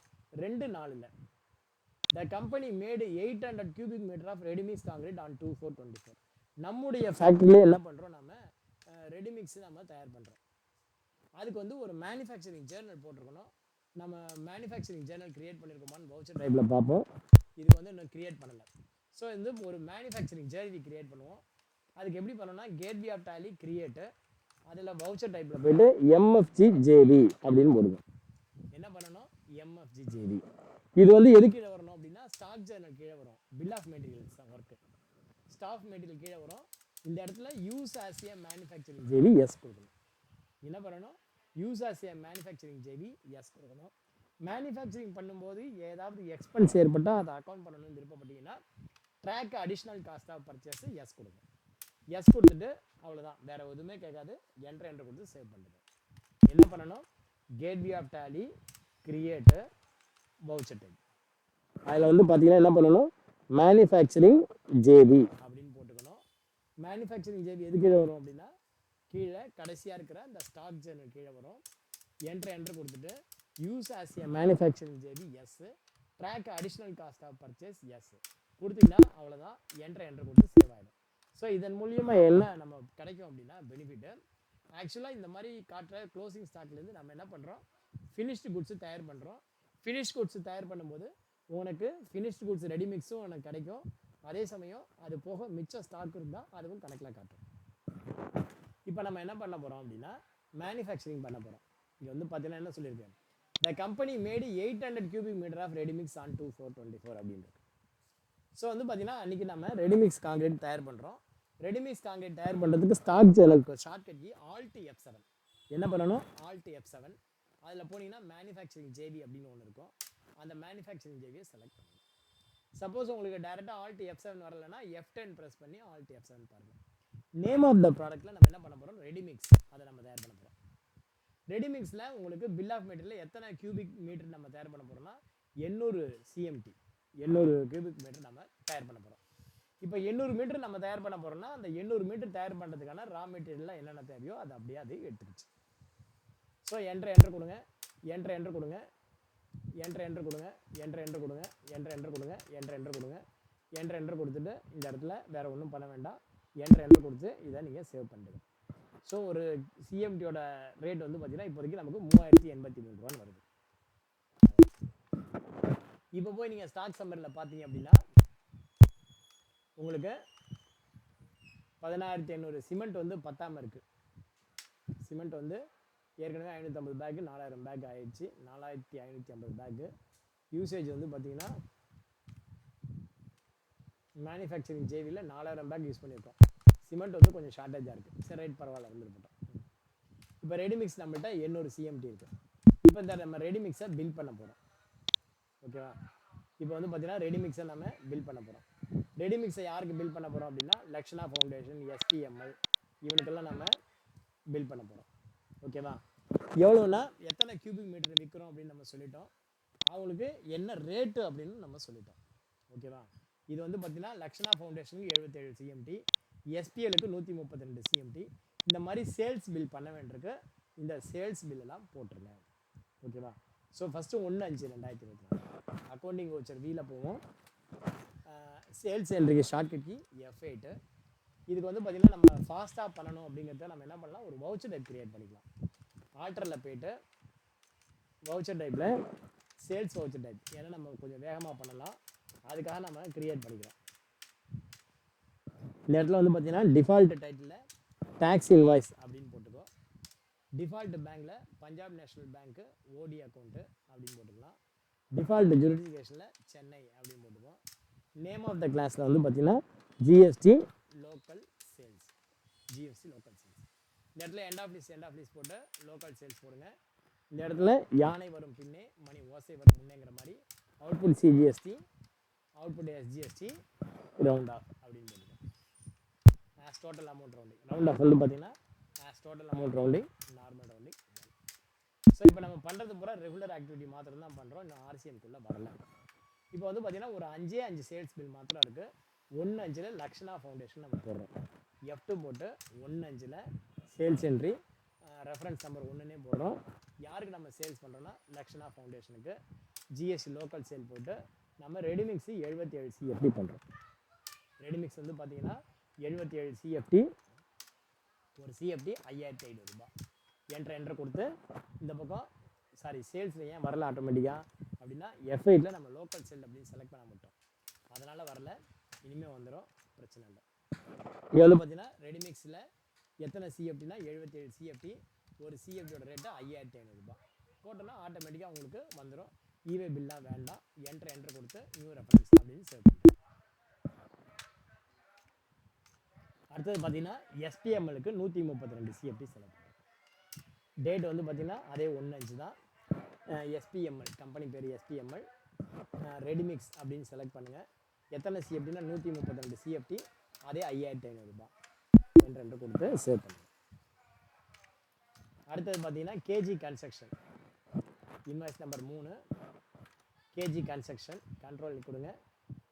2 நாளில் the company made 800 cubic metre of ready mix concrete on 2/4/24. நம்முடைய ஃபேக்ட்ரியிலே என்ன பண்ணுறோம், நம்ம ரெடிமிக்ஸ் நம்ம தயார் பண்ணுறோம். அதுக்கு வந்து ஒரு மேனுஃபேக்சரிங் ஜேர்னல் போட்டிருக்கணும். நம்ம மேனுஃபேக்சரிங் ஜேர்னல் கிரியேட் பண்ணியிருக்கோமான்னு வவுச்சர் டைப்பில் பார்ப்போம். இது வந்து இன்னும் கிரியேட் பண்ணலை. ஸோ இது ஒரு மேனுஃபேக்சரிங் ஜேர்னி கிரியேட் பண்ணுவோம். அதுக்கு எப்படி பண்ணோம்னா, கேட்வே ஆஃப் டேலி கிரியேட்டு, அதில் வவுச்சர் டைப்பில் போய்ட்டு MFGJV அப்படின்னு போடுவோம். என்ன பண்ணணும், MFGJV. இது வந்து எது கீழே வரணும் அப்படின்னா, ஸ்டாக் ஜேர்னல் கீழே வரும். பில் ஆஃப் மெட்டீரியல்ஸ் தான் ஒர்க்கு. ஸ்டாக் மெட்டீரியல் கீழே வரும். இந்த இடத்துல use as a manufacturing JV yes கொடுக்கணும். என்ன பண்ணணும், use as a manufacturing JV yes கொடுக்கணும். மேனுஃபேக்சரிங் பண்ணும்போது ஏதாவது எக்ஸ்பென்ஸ் ஏற்பட்டால் அதை அக்கௌண்ட் பண்ணணும்னு விருப்பப்பட்டீங்கன்னா track additional cost of purchase yes கொடுங்க. எஸ் கொடுத்துட்டு அவ்வளோதான், வேறு எதுவுமே கேட்காது. என்ட்ரு கொடுத்து சேவ் பண்ணுறது. என்ன பண்ணணும், gateway of Tally create voucher type. அதில் வந்து பார்த்தீங்கன்னா என்ன பண்ணணும், மேனுஃபேக்சரிங் ஜேபி அப்படின்னு போட்டுக்கணும். மேனுஃபேக்சரிங் ஜேபி எது கீழே வரும் அப்படின்னா கீழே கடைசியாக இருக்கிற இந்த ஸ்டாக் ஜேர்னல் கீழே வரும். என்ட்ரு கொடுத்துட்டு use as a manufacturing JB yes, track additional cost of purchase yes கொடுத்தீங்கன்னா அவ்வளோதான். என்ட்ரு கொடுத்து சேவ் ஆகிடும். ஸோ இதன் மூலியமாக என்ன நம்ம கிடைக்கும் அப்படின்னா பெனிஃபிட்டு, ஆக்சுவலாக இந்த மாதிரி காட்டுற க்ளோசிங் ஸ்டாக்லேருந்து நம்ம என்ன பண்ணுறோம், ஃபினிஷ்டு குட்ஸு தயார் பண்ணுறோம். ஃபினிஷ் குட்ஸு தயார் பண்ணும்போது உனக்கு ஃபினிஷ்டு குட்ஸ் ரெடிமிக்ஸும் உனக்கு கிடைக்கும். அதே சமயம் அது போக மிச்சம் ஸ்டாக் இருந்தால் அதுவும் கணக்கில் காட்டும். இப்போ நம்ம என்ன பண்ண போகிறோம் அப்படின்னா மேனுஃபேக்சரிங் பண்ண போகிறோம். இங்கே வந்து பார்த்தீங்கன்னா என்ன சொல்லியிருக்கேன், the company made 800 cubic meter of ready mix on 2/4/24 அப்படின்றது. ஸோ வந்து பார்த்தீங்கன்னா அன்றைக்கி நம்ம ரெடிமிக்ஸ் காங்கிரீட் தயார் பண்ணுறோம். ரெடிமிக்ஸ் காங்கிரீட் தயார் பண்ணுறதுக்கு ஸ்டாக் ஜேர்னலுக்கு ஷார்ட்கட் கீ Alt F7. என்ன பண்ணணும், Alt F7. அதில் போனீங்கன்னா மேனுஃபேக்சரிங் ஜேபி அப்படின்னு ஒன்று இருக்கும். அந்த மேனுஃபேக்சரிங் ஜேபியை செலக்ட் பண்ணுங்கள். சப்போஸ் உங்களுக்கு டேரெக்டாக Alt F7 வரலைன்னா F10 ப்ரெஸ் பண்ணி Alt F7 பாருங்கள். நேம் ஆஃப் த ப்ராடக்ட்டில் நம்ம என்ன பண்ண போகிறோம், ரெடிமிக்ஸ், அதை நம்ம தயார் பண்ண போகிறோம். ரெடிமிக்ஸில் உங்களுக்கு பில் ஆஃப் மெட்டீரியல் எத்தனை கியூபிக் மீட்டர் நம்ம தயார் பண்ண போகிறோம்னா 800 CMT, 800 கியூபிக் மீட்டர் நம்ம தயார் பண்ண போகிறோம். இப்போ 800 மீட்டர் நம்ம தயார் பண்ண போகிறோம்னா அந்த 800 மீட்டர் தயார் பண்ணுறதுக்கான ரா மெட்டீரியல்லாம் என்னென்ன தேவையோ அது அப்படியே அது எடுத்துக்கிச்சு. ஸோ என்ட்ரு கொடுங்க, என்ட்ரு கொடுங்க, என்ட்ரு கொடுங்க, என்ட்ரு கொடுங்க, என்ட்ரு கொடுங்க, என்ட்ரு கொடுங்க, என்ட்ரு கொடுத்துட்டு இந்த இடத்துல வேறு ஒன்றும் பண்ண வேண்டாம். என்ட்ரு கொடுத்து இதை நீங்கள் சேவ் பண்ணிடுங்க. ஸோ ஒரு சிஎம்டியோட ரேட் வந்து பார்த்தீங்கன்னா இப்போதைக்கு நமக்கு 3083 ரூபான்னு வருது. இப்போ போய் நீங்கள் ஸ்டாக் சம்மரில் பார்த்தீங்க அப்படின்னா உங்களுக்கு 11800 சிமெண்ட் வந்து பத்தாமல் இருக்குது. சிமெண்ட் வந்து ஏற்கனவே 550 பேக்கு 4000 பேக் ஆயிடுச்சு. 4550 பேக்கு யூசேஜ் வந்து பார்த்தீங்கன்னா மேனுஃபேக்சரிங் ஜேவியில் 4000 பேக் யூஸ் பண்ணியிருக்கோம். சிமெண்ட் வந்து கொஞ்சம் ஷார்ட்டேஜாக இருக்குது. சரி, ரைட், பரவாயில்ல, இருந்துருப்போம். இப்போ ரெடிமிக்ஸ் நம்மகிட்ட 800 CMT இருக்குது. இப்போ இந்த நம்ம ரெடிமிக்ஸை பில் பண்ண போகிறோம். ஓகேவா? இப்போ வந்து பார்த்தீங்கன்னா ரெடிமிக்ஸை நம்ம பில் பண்ண போகிறோம். ரெடிமிக்ஸை யாருக்கு பில் பண்ண போகிறோம் அப்படின்னா லக்ஷனா ஃபவுண்டேஷன், STML இவனுக்கெல்லாம் நம்ம பில் பண்ண போகிறோம். ஓகேவா? எவ்வளோன்னா எத்தனை கியூபிக் மீட்டர் விற்கிறோம் அப்படின்னு நம்ம சொல்லிட்டோம். அவங்களுக்கு என்ன ரேட்டு அப்படின்னு நம்ம சொல்லிட்டோம். ஓகேவா? இது வந்து பார்த்தீங்கன்னா லக்ஷனா ஃபவுண்டேஷனுக்கு 77 CMT, SPLக்கு 132 CMT. இந்த மாதிரி சேல்ஸ் பில் பண்ண வேண்டியிருக்கு. இந்த சேல்ஸ் பில்லெல்லாம் போட்டுருங்க. ஓகேவா? ஸோ ஃபஸ்ட்டு 1/5/2024 அக்கௌண்டிங் வவுச்சர் வீல போவோம். சேல்ஸ் என்ட்ரிக்கு ஷார்ட்கட் கீ F8. இதுக்கு வந்து பார்த்திங்கன்னா நம்ம ஃபாஸ்ட்டாக பண்ணணும் அப்படிங்கிறத நம்ம என்ன பண்ணலாம், ஒரு வவுச்சர் டைப் க்ரியேட் பண்ணிக்கலாம். ஆல்டரில் போய்ட்டு வவுச்சர் டைப்பில் சேல்ஸ் வவுச்சர் டைப், ஏன்னா நம்ம கொஞ்சம் வேகமாக பண்ணலாம், அதுக்காக நம்ம க்ரியேட் பண்ணிக்கிறோம். இந்த இடத்துல வந்து பார்த்திங்கன்னா டிஃபால்ட் டைட்டில் டேக்ஸ் இன்வாய்ஸ் அப்படின்னு போட்டுக்கோ. டிஃபால்ட் பேங்க்கில் பஞ்சாப் நேஷ்னல் பேங்க்கு OD அக்கௌண்ட்டு அப்படின்னு போட்டுக்கலாம். டிஃபால்ட் ஜூரிடிகேஷனில் சென்னை அப்படின்னு போட்டுக்கோம். நேம் ஆஃப் த கிளாஸில் வந்து பார்த்திங்கன்னா GST local sales, GST local sales. இந்த இடத்துல எண்ட் ஆஃப் லீஸ் போட்டு லோக்கல் சேல்ஸ் போடுங்க. இந்த இடத்துல யானை வரும் பின்னே மணி ஓசை வரும் முன்னேங்கிற மாதிரி output CGST, output SGST, round off அப்படின்னு போட்டுக்கோங்க. As total amount rounding, round off வந்து பார்த்திங்கன்னா as total amount rounding, normal rounding. So இப்போ நம்ம பண்ணுறது பூரா ரெகுலர் ஆக்டிவிட்டி மாத்திரம் தான் பண்ணுறோம், இன்னும் RCMக்குள்ளே வரல. இப்போ வந்து பார்த்திங்கன்னா ஒரு 5 சேல்ஸ் பில் மாத்திரம் இருக்குது. 1/5 லக்ஷனா ஃபவுண்டேஷன் நம்ம போடுறோம். F2 போட்டு 1/5 சேல்ஸ் என்ட்ரி, ரெஃபரன்ஸ் நம்பர் 1னே போடுறோம். யாருக்கு நம்ம சேல்ஸ் பண்ணுறோன்னா லக்ஷனா ஃபவுண்டேஷனுக்கு. GST லோக்கல் சேல் போட்டு நம்ம ரெடிமிக்ஸு 77 CFT பண்ணுறோம். ரெடிமிக்ஸ் வந்து பார்த்திங்கன்னா 77 CFT, ஒரு CFT 5500 ரூபாய். என்ட்ரு கொடுத்து இந்த பக்கம் சேல்ஸில் ஏன் வரல ஆட்டோமேட்டிக்காக அப்படின்னா F8ல் நம்ம லோக்கல் செல் அப்படின்னு செலக்ட் பண்ண மாட்டோம், அதனால் வரல. இனிமேல் வந்துடும், பிரச்சனை இல்லை. இது வந்து பார்த்தீங்கன்னா ரெடிமிக்ஸில் எத்தனை CFTனா 77 CFT, ஒரு CFTயோட ரேட்டு 5500 ரூபாய் போட்டோன்னா ஆட்டோமேட்டிக்காக உங்களுக்கு வந்துடும். இவே பில்லாம் வேண்டாம். என்ட்ரு கொடுத்து நியூ ரெஃபரன்ஸ் அப்படின்னு சேவ் பண்ணுறோம். அடுத்தது பார்த்தீங்கன்னா SPMLக்கு 132 CFT செலக்ட் பண்ணுறோம். டேட் வந்து பார்த்திங்கன்னா அதே 1/5 தான். எஸ்பிஎம்எல் கம்பெனி பேர் எஸ்பிஎம்எல் ரெடிமிக்ஸ் அப்படின்னு செலக்ட் பண்ணுங்கள். எத்தனை சிஎஃப்டினா 132 சிஎஃப்டி, அதே 5500 ரூபாய் என்று கொடுத்து சேவ் பண்ணுங்கள். அடுத்தது பார்த்தீங்கன்னா KG construction, invoice number 3 KG construction control கொடுங்க.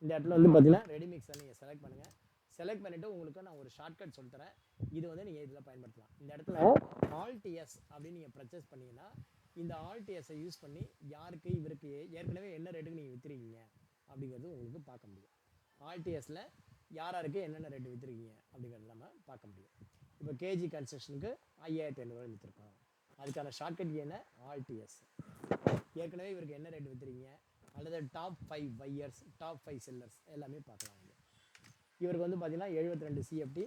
இந்த இடத்துல வந்து பார்த்தீங்கன்னா ரெடிமிக்ஸை நீங்கள் செலக்ட் பண்ணுங்கள். செலக்ட் பண்ணிவிட்டு உங்களுக்கு நான் ஒரு ஷார்ட்கட் சொல்லித்தரேன், இது வந்து நீங்கள் இதில் பயன்படுத்தலாம். இந்த இடத்துல ஆல்டிஎஸ் அப்படின்னு நீங்கள் பர்ச்சேஸ் பண்ணிங்கன்னா இந்த ஆல்டிஎஸை யூஸ் பண்ணி யாருக்கு இவருக்கு ஏற்கனவே என்ன ரேட்டுக்கு நீங்கள் விற்றுருக்கீங்க அப்படிங்கிறது உங்களுக்கு பார்க்க முடியும். ஆல்டிஎஸில் யாராருக்கு என்னென்ன ரேட்டு விற்றுருக்கீங்க அப்படிங்கிறது நம்ம பார்க்க முடியும். இப்போ கேஜி கன்ஸ்ட்ரக்ஷனுக்கு 5500 விற்றுருக்கோம், அதுக்கான ஷார்ட்கட் என்ன ஆல்டிஎஸ். ஏற்கனவே இவருக்கு என்ன ரேட்டு விற்றுருக்கீங்க அல்லது டாப் 5 பையர்ஸ் டாப் 5 செல்லர்ஸ் எல்லாமே பார்க்கலாம். இவருக்கு வந்து பார்த்தீங்கன்னா 72 சிஎஃப்டி,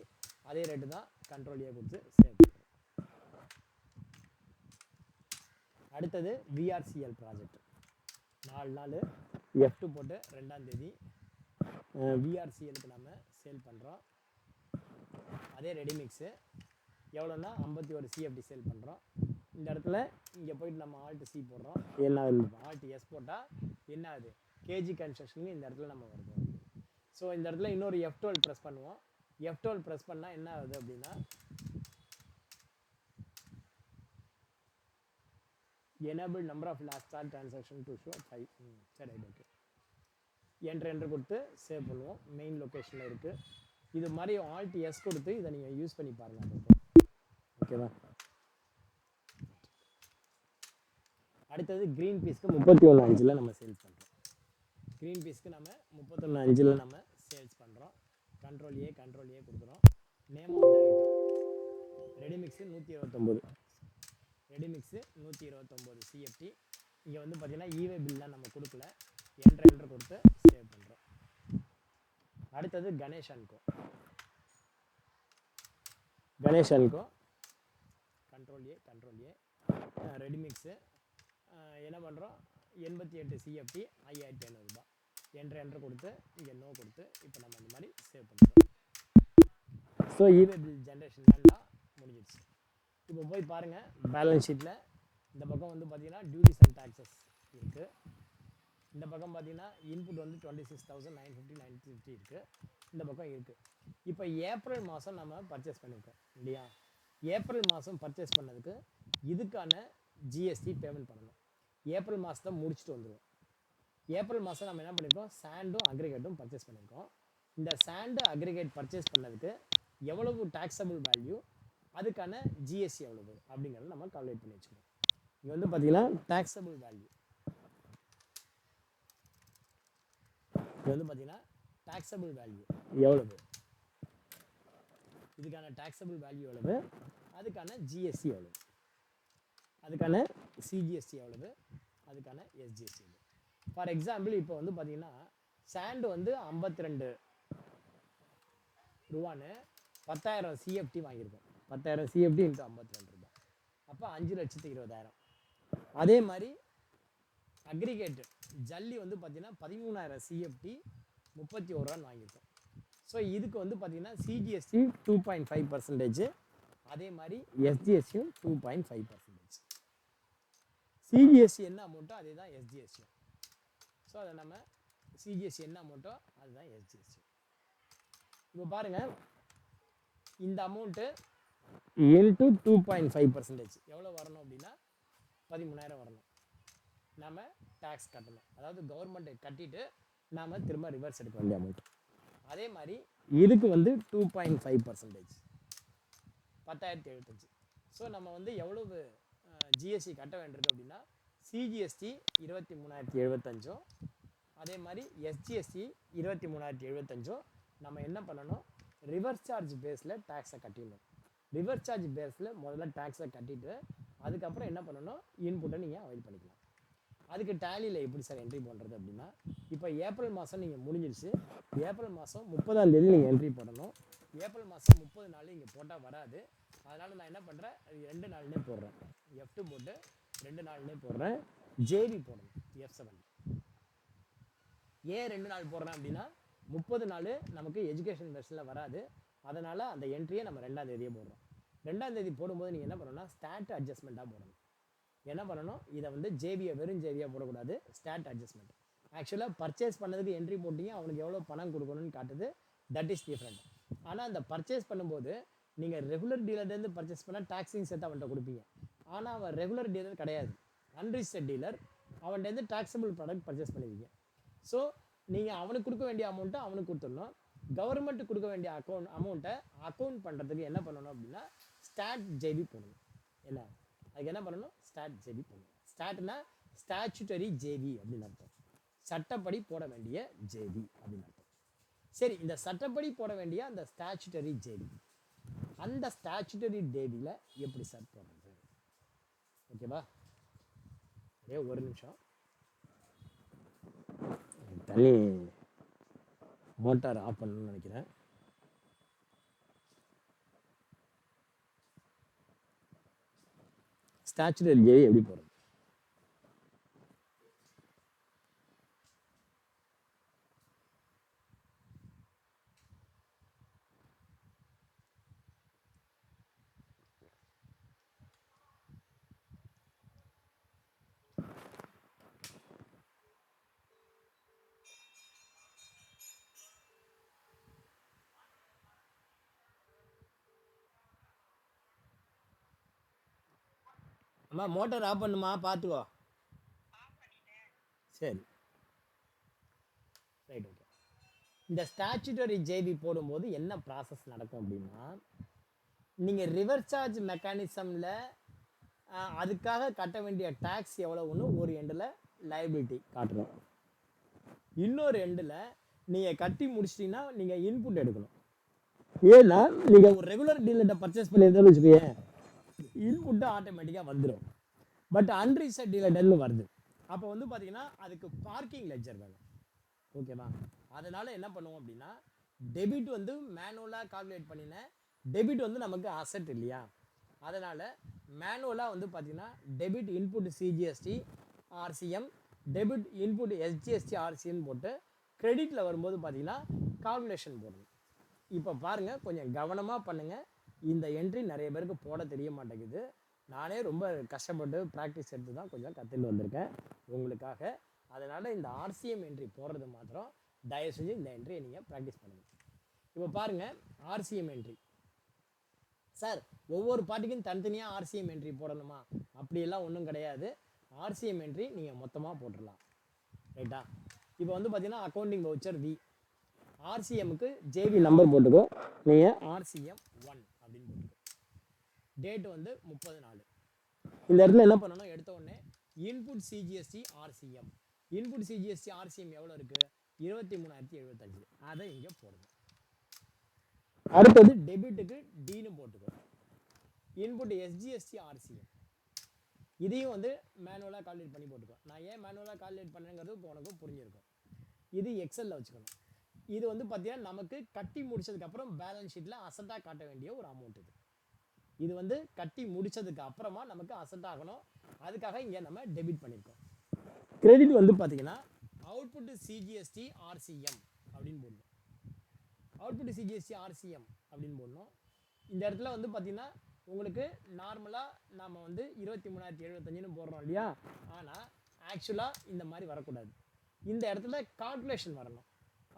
அதே ரேட்டு தான் கண்ட்ரோலியாக கொடுத்து சேவ் பண்ணுறோம். அடுத்தது விஆர்சிஎல் ப்ராஜெக்ட் 4 நாள் F2 போட்டு 2ஆம் தேதி விஆர்சிஎலுக்கு நம்ம சேல் பண்ணுறோம். அதே ரெடிமிக்ஸு எவ்வளோன்னா 51 சிஎஃப்டி சேல் பண்ணுறோம். இந்த இடத்துல இங்கே போயிட்டு நம்ம ஆல்ட் சி போடுறோம், என்ன ஆல்ட் எஸ் போட்டால் என்ன ஆகுது கேஜி கன்ஸ்ட்ரக்ஷனுக்கு இந்த இடத்துல நம்ம வருது. ஸோ இந்த இடத்துல இன்னொரு F12 ப்ரெஸ் பண்ணுவோம். F12 ப்ரெஸ் பண்ணால் என்ன ஆகுது அப்படின்னா enable number of last start transaction to show 5. சரி ஓகே, என்ட்ரு கொடுத்து சேவ் பண்ணுவோம். மெயின் லொக்கேஷனில் இருக்குது. இது மாதிரி ஆல்ட் எஸ் கொடுத்து இதை நீங்கள் யூஸ் பண்ணி பாருங்கள். ஓகேவா? அடுத்தது க்ரீன் பீஸ்க்கு 31.5 நம்ம சேல்ஸ் பண்ணுறோம். க்ரீன் பீஸ்க்கு நம்ம 31.5 நம்ம சேல்ஸ் பண்ணுறோம். கண்ட்ரோல் ஏ கொடுக்குறோம். Name of the item ready mix 129, ready mix 129 CFT. இங்கே வந்து பார்த்தீங்கன்னா இவே பில்லாம் நம்ம கொடுக்கல, என்ட்ரு கொடுத்து சேவ் பண்ணுறோம். அடுத்தது Ganesh and co control A ready mix என்ன பண்ணுறோம் 88 சிஎஃப்டி 5500 ரூபாய். என்ட்ரு கொடுத்து இங்கே நோ கொடுத்து இப்போ நம்ம இந்த மாதிரி சேவ் பண்ணுறோம். ஸோ இவே பில் ஜென்ரேஷன் வேண்டாம், முடிஞ்சிடுச்சு. இப்போ போய் பாருங்கள் பேலன்ஸ் ஷீட்டில் இந்த பக்கம் வந்து பார்த்தீங்கன்னா டியூட்டிஸ் அண்ட் டாக்ஸஸ் இருக்குது. இந்த பக்கம் பார்த்தீங்கன்னா இன்புட் வந்து 26,950 இருக்குது. இந்த பக்கம் இருக்குது. இப்போ ஏப்ரல் மாதம் நம்ம பர்ச்சேஸ் பண்ணியிருக்கோம் இல்லையா? ஏப்ரல் மாதம் பர்ச்சேஸ் பண்ணதுக்கு இதுக்கான ஜிஎஸ்டி பேமெண்ட் பண்ணணும். ஏப்ரல் மாதத்தை முடிச்சுட்டு வந்துடுவோம். ஏப்ரல் மாதம் நம்ம என்ன பண்ணியிருக்கோம், சாண்டும் அக்ரிகேட்டும் பர்ச்சேஸ் பண்ணியிருக்கோம். இந்த சாண்டு அக்ரிகேட் பர்ச்சேஸ் பண்ணதுக்கு எவ்வளவு டாக்ஸபிள் வேல்யூ, அதுக்கான ஜிஎஸ்டி எவ்வளவு அப்படிங்கிறத நம்ம கால்குலேட் பண்ணி வச்சுக்கணும். இங்கே வந்து பார்த்தீங்கன்னா டாக்ஸபிள் வேல்யூ, இது வந்து பார்த்தீங்கன்னா டாக்ஸபிள் வேல்யூ எவ்வளவு, இதுக்கான டாக்ஸபிள் வேல்யூ எவ்வளவு, அதுக்கான ஜிஎஸ்டி எவ்வளவு, அதுக்கான சிஜிஎஸ்டி எவ்வளவு, அதுக்கான எஸ்ஜிஎஸ்டி எவ்வளவு. ஃபார் எக்ஸாம்பிள் இப்போ வந்து பார்த்தீங்கன்னா சாண்டு வந்து 52 ரூபான்னு 10,000 சிஎஃப்டி வாங்கியிருக்கோம். 10,000 சிஎஃப்டி இன்ட்டு 52 ரூபாய், அப்போ 5,20,000. அதே மாதிரி அக்ரிகேட்டு ஜல்லி வந்து பார்த்தீங்கன்னா 13,000 சிஎஃப்டி 31 ரூபான்னு வாங்கியிருக்கோம். ஸோ இதுக்கு வந்து பார்த்தீங்கன்னா சிஜிஎஸ்டி 2.5%, அதே மாதிரி எஸ்ஜிஎஸ்டியும் 2.5%. சிஜிஎஸ்டி என்ன அமௌண்ட்டோ அதே தான் எஸ்ஜிஎஸ்டி. ஸோ அதை நம்ம சிஜிஎஸ்டி என்ன அமௌண்ட்டோ அதுதான் எஸ்ஜிஎஸ்டி. இப்போ பாருங்கள், இந்த அமௌண்ட்டு இன்ட்டு 2.5% எவ்வளோ வரணும் அப்படின்னா 13,000 வரணும். நாம் டேக்ஸ் கட்டணும், அதாவது கவர்மெண்ட் கட்டிட்டு நாம் திரும்ப ரிவர்ஸ் எடுக்க வேண்டிய அமௌண்ட். அதே மாதிரி இதுக்கு வந்து 2.5% 10,075. ஸோ நம்ம வந்து எவ்வளவு ஜிஎஸ்டி கட்ட வேண்டியிருக்கு அப்படின்னா சிஜிஎஸ்டி 23,075, அதே மாதிரி எஸ்ஜிஎஸ்டி 23,075. நம்ம என்ன பண்ணணும், ரிவர்ஸ் சார்ஜ் பேஸில் டேக்ஸை கட்டிடணும். ரிவர்ஸ் சார்ஜ் பேஸில் முதல்ல டேக்ஸை கட்டிட்டு அதுக்கப்புறம் என்ன பண்ணணும், இன்புட்டை நீங்கள் அவைல் பண்ணிக்கலாம். அதுக்கு டேலியில் எப்படி சார் என்ட்ரி பண்ணுறது அப்படின்னா, இப்போ ஏப்ரல் மாதம் நீங்கள் முடிஞ்சிருச்சு. ஏப்ரல் மாதம் 30ஆம் தேதி நீங்கள் என்ட்ரி போடணும். ஏப்ரல் மாதம் 30 நாள் இங்கே போட்டால் வராது. அதனால் நான் என்ன பண்ணுறேன், 2 நாள்னே போடுறேன். F2 போட்டு 2 நாள்னே போடுறேன். ஜேபி போடணும் F7. ஏன் 2 நாள் போடுறேன் அப்படின்னா 30 நாள் நமக்கு எஜுகேஷன் வெர்ஷனில் வராது. அதனால் அந்த என்ட்ரியை நம்ம 2ஆம் தேதியே போடுறோம். 2ஆம் தேதி போடும்போது நீங்கள் என்ன பண்ணணும்னா ஸ்டாட் அட்ஜஸ்ட்மெண்ட்டாக போடணும். என்ன பண்ணணும், இதை வந்து ஜேபியை வெறும் ஜேபியாக போடக்கூடாது, ஸ்டாட் அட்ஜஸ்ட்மெண்ட். ஆக்சுவலாக பர்ச்சேஸ் பண்ணதுக்கு என்ட்ரி போட்டிங்க, அவனுக்கு எவ்வளோ பணம் கொடுக்கணும்னு காட்டுது, தட் இஸ் டிஃப்ரெண்ட். ஆனால் அந்த பர்ச்சேஸ் பண்ணும்போது நீங்கள் ரெகுலர் டீலர்லேருந்து பர்ச்சேஸ் பண்ணால் டாக்ஸிங் சேர்த்து அவன்கிட்ட கொடுப்பீங்க. ஆனால் அவன் ரெகுலர் டீலர் கிடையாது, அன்ரிஜிஸ்டர்ட் டீலர். அவன்கிட்ட டாக்ஸபிள் ப்ராடக்ட் பர்ச்சேஸ் பண்ணுவீங்க. ஸோ நீங்கள் அவனுக்கு கொடுக்க வேண்டிய அமௌண்ட்டை அவனுக்கு கொடுத்துடணும். கவர்மெண்ட்டுக்கு கொடுக்க வேண்டிய அமௌண்ட்டை அக்கௌண்ட் பண்ணுறதுக்கு என்ன பண்ணணும் அப்படின்னா ஸ்டாட் ஜேபி போடணும். என்ன அதுக்கு என்ன பண்ணணும், ஸ்டாட் ஜேபி போடணும். ஸ்டாட்னா ஸ்டாச்சுட்டரி ஜேபி அப்படின்னு அர்த்தம், சட்டப்படி போட வேண்டிய ஜேபி அப்படின்னு அர்த்தம். சரி, இந்த சட்டப்படி போட வேண்டிய அந்த ஸ்டாச்சுட்டரி ஜேபி, அந்த ஸ்டாச்சுட்டரி ஜேபியில் எப்படி சார் போடுறது? ஓகேவா, ஒரே ஒரு நிமிஷம், தண்ணி மோட்டார் ஆஃப் பண்ணணும்னு நினைக்கிறேன். ஸ்டாச்சுட்டரி ஜேபி எப்படி போடுறது? அம்மா மோட்டார் ஆஃப் பண்ணுமா, பார்த்துக்கோ. சரி, ரைட், ஓகே. இந்த ஸ்டாச்சுட்டரி ஜேபி போடும்போது என்ன ப்ராசஸ் நடக்கும் அப்படின்னா, நீங்கள் ரிவர்ஸ் சார்ஜ் மெக்கானிசமில் அதுக்காக கட்ட வேண்டிய டேக்ஸ் எவ்வளோன்னு ஒரு எண்டில் லைபிலிட்டி காட்டுறோம், இன்னொரு எண்டில் நீங்கள் கட்டி முடிச்சிட்டிங்கன்னா நீங்கள் இன்புட் எடுக்கணும். ஏன்னா நீங்கள் ஒரு ரெகுலர் டீலர்கிட்ட பர்ச்சேஸ் பண்ணியிருந்தாலும் வச்சுக்கோங்க, இன்புட்டு ஆட்டோமேட்டிக்காக வந்துடும். பட் அன்ரிஜிஸ்டர்ட் டீலர்னு வருது. அப்போ வந்து பார்த்தீங்கன்னா அதுக்கு பார்க்கிங் லெட்ஜர் வேணும். ஓகேவா, அதனால் என்ன பண்ணுவோம் அப்படின்னா, டெபிட் வந்து மேனுவலாக கால்குலேட் பண்ணினேன், டெபிட் வந்து நமக்கு அசெட் இல்லையா, அதனால் மேனுவலாக வந்து பார்த்தீங்கன்னா debit input CGST RCM, debit input SGST RCM போட்டு கிரெடிட்டில் வரும்போது பார்த்தீங்கன்னா கால்குலேஷன் போடணும். இப்போ பாருங்கள், கொஞ்சம் கவனமாக பண்ணுங்கள். இந்த என்ட்ரி நிறைய பேருக்கு போட தெரிய மாட்டேங்குது. நானே ரொம்ப கஷ்டப்பட்டு ப்ராக்டிஸ் எடுத்து தான் கொஞ்சம் கற்றுட்டு வந்திருக்கேன் உங்களுக்காக. அதனால் இந்த ஆர்சிஎம் என்ட்ரி போடுறது மாத்திரம் தயவு செஞ்சு இந்த என்ட்ரியை நீங்கள் ப்ராக்டிஸ் பண்ணுங்கள். இப்போ பாருங்கள், ஆர்சிஎம் என்ட்ரி சார் ஒவ்வொரு பார்ட்டிக்கும் தனித்தனியாக ஆர்சிஎம் என்ட்ரி போடணுமா? அப்படியெல்லாம் ஒன்றும் கிடையாது. ஆர்சிஎம் என்ட்ரி நீங்கள் மொத்தமாக போட்டுடலாம், ரைட்டா? இப்போ வந்து பார்த்தீங்கன்னா அக்கௌண்டிங் வவுச்சர் வி, ஆர்சிஎம்முக்கு ஜேபி நம்பர் போட்டுக்கோ, நீங்கள் ஆர்சிஎம் 1 அப்படின்னு போட்டுக்கோ. டேட் வந்து 30/4. இந்த இடத்துல என்ன பண்ணணும், எடுத்த உடனே input CGST RCM, input CGST RCM எவ்வளோ இருக்குது, 23,075, அதை இங்கே போடுங்க. அடுத்தது டெபிட்டுக்கு டீனு போட்டுக்கோ, இன்புட் எஸ்ஜிஎஸ்டி ஆர்சிஎம், இதையும் வந்து மேனுவலாக கால்குலேட் பண்ணி போட்டுக்கோ. நான் ஏன் மேனுவலாக கால்குலேட் பண்ணுறேங்கிறது இப்போ உனக்கு புரிஞ்சிருக்கும். இது எக்ஸலில் வச்சுக்கணும். இது வந்து பார்த்தீங்கன்னா நமக்கு கட்டி முடிச்சதுக்கப்புறம் பேலன்ஸ் ஷீட்டில் அசட்டாக காட்ட வேண்டிய ஒரு அமௌண்ட். இது வந்து கட்டி முடிச்சதுக்கு அப்புறமா நமக்கு அசட் ஆகணும், அதுக்காக இங்கே நம்ம டெபிட் பண்ணியிருக்கோம். கிரெடிட் வந்து பார்த்தீங்கன்னா அவுட்புட் சிஜிஎஸ்டி ஆர்சிஎம் அப்படின்னு போடணும், அவுட்புட் சிஜிஎஸ்டி ஆர்சிஎம் அப்படின்னு போடணும். இந்த இடத்துல வந்து பார்த்தீங்கன்னா உங்களுக்கு நார்மலாக நாம் வந்து 23,075 போடுறோம் இல்லையா, ஆனால் ஆக்சுவலாக இந்த மாதிரி வரக்கூடாது. இந்த இடத்துல கால்குலேஷன் வரணும்.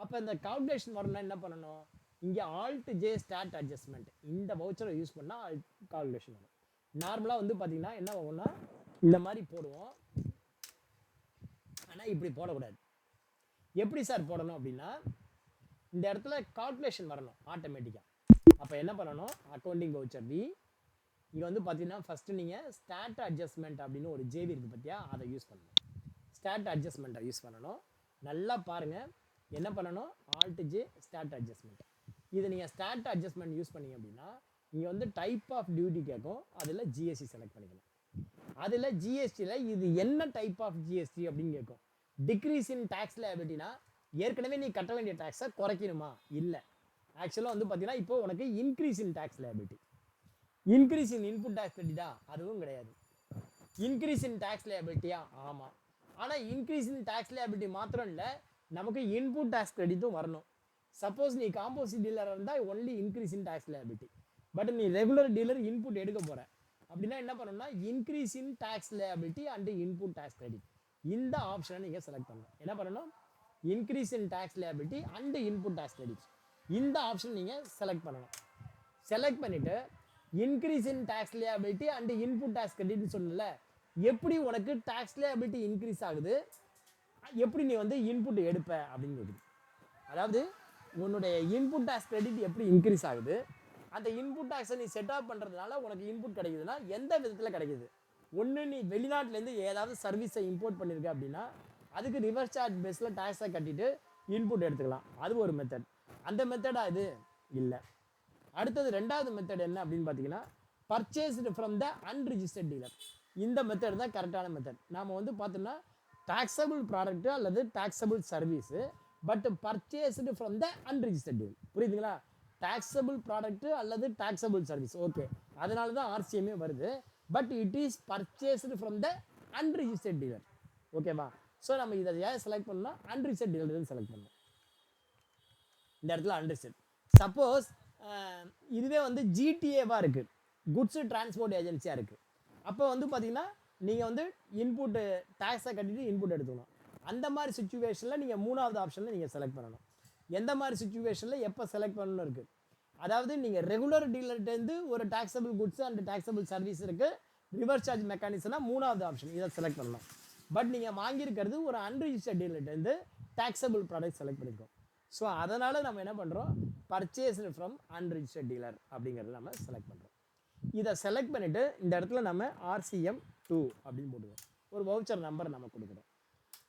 அப்போ இந்த கால்குலேஷன் வரணும்னா என்ன பண்ணணும், இங்கே ஆல்ட் ஜே ஸ்டாட் அட்ஜஸ்ட்மெண்ட் இந்த வவுச்சரை யூஸ் பண்ணால் கால்குலேஷன் வரும். நார்மலாக வந்து பார்த்தீங்கன்னா என்ன ஆகும்னா இந்த மாதிரி போடுவோம், ஆனால் இப்படி போடக்கூடாது. எப்படி சார் போடணும் அப்படின்னா, இந்த இடத்துல கால்குலேஷன் வரணும் ஆட்டோமேட்டிக்காக. அப்போ என்ன பண்ணணும், அக்கௌண்டிங் வவுச்சர் வி, இங்கே வந்து பார்த்தீங்கன்னா ஃபஸ்ட்டு நீங்கள் ஸ்டாட் அட்ஜஸ்ட்மெண்ட் அப்படின்னு ஒரு ஜேவி இருக்குது பார்த்தியா, அதை யூஸ் பண்ணணும். ஸ்டாட் அட்ஜஸ்ட்மெண்ட்டை யூஸ் பண்ணணும். நல்லா பாருங்கள், என்ன பண்ணணும், ஆல்ட் ஜே ஸ்டாட் அட்ஜஸ்ட்மெண்ட். இது நீங்கள் ஸ்டாட் அட்ஜஸ்ட்மெண்ட் யூஸ் பண்ணிங்க அப்படின்னா இங்கே வந்து டைப் ஆஃப் டியூட்டி கேட்கும், அதில் ஜிஎஸ்டி செலக்ட் பண்ணிக்கணும். அதில் ஜிஎஸ்டியில் இது என்ன டைப் ஆஃப் ஜிஎஸ்டி அப்படின்னு கேட்கும். டிக்ரீஸ் இன் டேக்ஸ் லைபிலிட்டினா ஏற்கனவே நீ கட்ட வேண்டிய டேக்ஸை குறைக்கணுமா? இல்லை, ஆக்சுவலாக வந்து பார்த்தீங்கன்னா இப்போ உனக்கு increase in tax liability. Increase in input tax கிரெடிட்டா? அதுவும் கிடையாது. இன்க்ரீஸ் இன் டேக்ஸ் லைபிலிட்டியா? ஆமாம். ஆனால் இன்க்ரீஸ் இன் டேக்ஸ் லைபிலிட்டி மாத்திரம் இல்லை, நமக்கு இன்புட் டேக்ஸ் கிரெடிட்டும் வரணும். சப்போஸ் நீ காம்போசிட் டீலராக இருந்தால் only increase in tax liability, but நீ ரெகுலர் டீலர் இன்புட் எடுக்க போகிற, அப்படின்னா என்ன பண்ணணும்னா increase in tax liability and input tax credit இந்த ஆப்ஷனை நீங்கள் செலக்ட் பண்ணணும். என்ன பண்ணணும்? Increase in tax liability and input tax credit இந்த ஆப்ஷன் நீங்கள் செலக்ட் பண்ணணும். செலக்ட் பண்ணிவிட்டு increase in tax liability and input tax கிரெடிட்னு சொன்னல, எப்படி உனக்கு டேக்ஸ் லேபிலிட்டி இன்க்ரீஸ் ஆகுது, எப்படி நீ வந்து இன்புட் எடுப்ப அப்படின்னு கேட்குது. அதாவது உன்னுடைய இன்புட் டேக்ஸ் கிரெடிட் எப்படி இன்க்ரீஸ் ஆகுது, அந்த இன்புட் டேக்ஸை நீ செட் ஆஃப் பண்ணுறதுனால உனக்கு இன்புட் கிடைக்குதுன்னா எந்த விதத்தில் கிடைக்குது? ஒன்று, நீ வெளிநாட்டிலேருந்து ஏதாவது சர்வீஸை இம்போர்ட் பண்ணியிருக்க அப்படின்னா அதுக்கு ரிவர்ஸ் சார்ஜ் பேஸில் டேக்ஸை கட்டிட்டு இன்புட் எடுத்துக்கலாம். அது ஒரு மெத்தட். அந்த மெத்தடா இது இல்லை. அடுத்தது ரெண்டாவது மெத்தட் என்ன அப்படின்னு பார்த்தீங்கன்னா purchased from the unregistered dealer. இந்த மெத்தட் தான் கரெக்டான மெத்தட். நாம் வந்து பார்த்தோம்னா டாக்ஸபிள் ப்ராடக்ட்டு அல்லது taxable service, but purchased from the unregistered dealer. புரியுதுங்களா? டாக்ஸபிள் ப்ராடக்ட்டு அல்லது டாக்ஸபிள் சர்வீஸ், ஓகே, அதனால தான் ஆர்சிஎம்ஏ வருது. But it is purchased from the unregistered dealer. ஓகேவா? ஸோ நம்ம இதை ஏன் செலக்ட் பண்ணால் அன்ரிஜிஸ்டர்ட் டீலர் செலக்ட் பண்ணணும். இந்த இடத்துல அன்ரிஜிஸ்டர்ட். சப்போஸ் இதுவே வந்து ஜிடிஏவாக இருக்குது, குட்ஸு டிரான்ஸ்போர்ட் ஏஜென்சியாக இருக்குது, அப்போ வந்து பார்த்தீங்கன்னா நீங்கள் வந்து இன்புட்டு டேக்ஸை கட்டிட்டு இன்புட் எடுத்துக்கணும். அந்த மாதிரி சுச்சுவேஷனில் நீங்கள் மூணாவது ஆப்ஷனில் நீங்கள் செலக்ட் பண்ணணும். எந்த மாதிரி சுச்சுவேஷனில் எப்போ செலக்ட் பண்ணணும் இருக்குது. அதாவது நீங்கள் ரெகுலர் டீலர்கிட்டேருந்து ஒரு taxable goods and taxable service இருக்குது, ரிவர்ஸ் சார்ஜ் மெக்கானிசம்னா மூணாவது ஆப்ஷன் இதை செலக்ட் பண்ணலாம். பட் நீங்கள் வாங்கியிருக்கிறது ஒரு அன்ரிஜிஸ்டர்ட் டீலர்கிட்டேருந்து டாக்ஸபிள் ப்ராடக்ட் செலக்ட் பண்ணியிருக்கோம். ஸோ அதனால் நம்ம என்ன பண்ணுறோம், பர்ச்சேஸ்டு ஃப்ரம் அன்ரிஜிஸ்டர்ட் டீலர் அப்படிங்கிறத நம்ம செலக்ட் பண்ணுறோம். இதை செலக்ட் பண்ணிவிட்டு இந்த இடத்துல நம்ம RCM2 அப்படின்னு போட்டுக்கிறோம். ஒரு வவுச்சர் நம்பர் நம்ம கொடுக்குறோம்.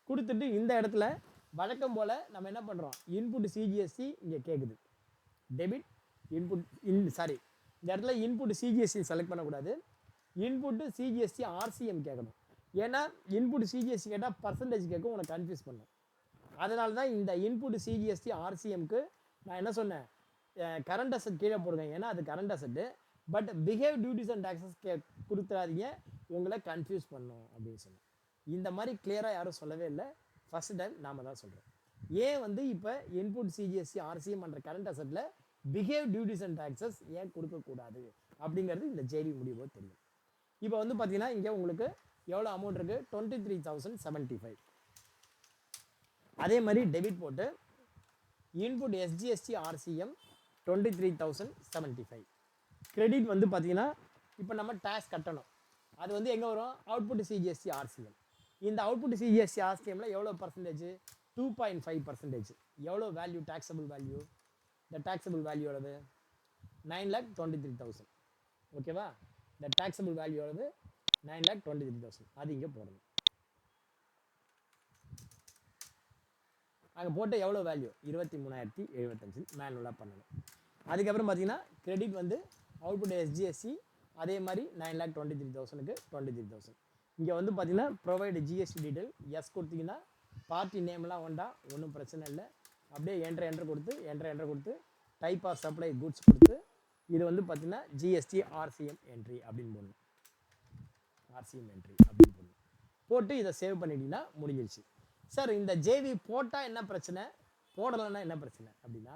கொடுத்துட்டு இந்த இடத்துல வழக்கம் போல் நம்ம என்ன பண்ணுறோம், இன்புட் சிஜிஎஸ்டி இங்கே கேட்குது, டெபிட் இன்புட் இந்த இடத்துல இன்புட் சிஜிஎஸ்டி செலக்ட் பண்ணக்கூடாது, இன்புட்டு சிஜிஎஸ்டி ஆர்சிஎம் கேட்கணும். ஏன்னா இன்புட் சிஜிஎஸ்டி கேட்டால் பர்சன்டேஜ் கேட்கும், உனக்கு கன்ஃபியூஸ் பண்ணும். அதனால தான் இந்த இன்புட் சிஜிஎஸ்டி ஆர்சிஎம்க்கு நான் என்ன சொன்னேன், கரண்ட் அசெட் கீழே போடுங்க, ஏன்னா அது current asset. But behave duties and taxes கொடுத்துறாதீங்க, உங்களை கன்ஃபியூஸ் பண்ணும் அப்படின்னு சொன்னேன். இந்த மாதிரி கிளியராக யாரும் சொல்லவே இல்லை, ஃபஸ்ட் டைம் நாம் தான் சொல்கிறோம். ஏன் வந்து இப்போ இன்புட் சிஜிஎஸ்டி ஆர்சிஎம் என்ற கரண்ட் அசெட்டில் பிஹேவ் டியூட்டிஸ் அண்ட் டாக்ஸஸ் ஏன் கொடுக்கக்கூடாது அப்படிங்கிறது இந்த ஜேவி முடிவோ தெரியும். இப்போ வந்து பார்த்தீங்கன்னா இங்கே உங்களுக்கு எவ்வளோ அமௌண்ட் இருக்குது, 23,075. அதே மாதிரி டெபிட் போட்டு இன்புட் எஸ்ஜிஎஸ்டி ஆர்சிஎம் 23,075. கிரெடிட் வந்து பார்த்தீங்கன்னா இப்போ நம்ம டேக்ஸ் கட்டணும், அது வந்து எங்கே வரும், அவுட்புட் சிஜிஎஸ்டி ஆர்சிஎம். இந்த அவுட்புட் சிஜிஎஸ்டி ஆர்சிஎம்மில் எவ்வளோ பர்சன்டேஜ், 2.5%. எவ்வளோ வேல்யூ, டாக்ஸபிள் வேல்யூ, இந்த டாக்ஸபிள் வேல்யூ எவ்வளவு, 9,23,000. ஓகேவா? இந்த டாக்ஸபிள் வேல்யூ எவ்வளவு, 9,23,000. அது இங்கே போடணும். அங்கே போட்டு எவ்வளோ வேல்யூ, 23,075 மேனுவலாக பண்ணணும். அதுக்கப்புறம் பார்த்தீங்கன்னா கிரெடிட் வந்து அவுட்புட் எஸ்ஜிஎஸ்சி அதே மாதிரி 9,23,000க்கு 23,000. இங்கே வந்து பார்த்தீங்கன்னா ப்ரொவைடு ஜிஎஸ்டி டீட்டெயில் எஸ் கொடுத்தீங்கன்னா பார்ட்டி நேம்லாம் வேண்டாம், ஒன்றும் பிரச்சனை இல்லை. அப்படியே என்ட்ரு கொடுத்து டைப் ஆஃப் சப்ளை குட்ஸ் கொடுத்து இது வந்து பார்த்தீங்கன்னா ஜிஎஸ்டி ஆர்சிஎம் என்ட்ரி அப்படின்னு போடணும். போட்டு இதை சேவ் பண்ணிட்டீங்கன்னா முடிஞ்சிருச்சு. சார் இந்த ஜேவி போட்டால் என்ன பிரச்சனை, போடலைன்னா என்ன பிரச்சனை அப்படின்னா,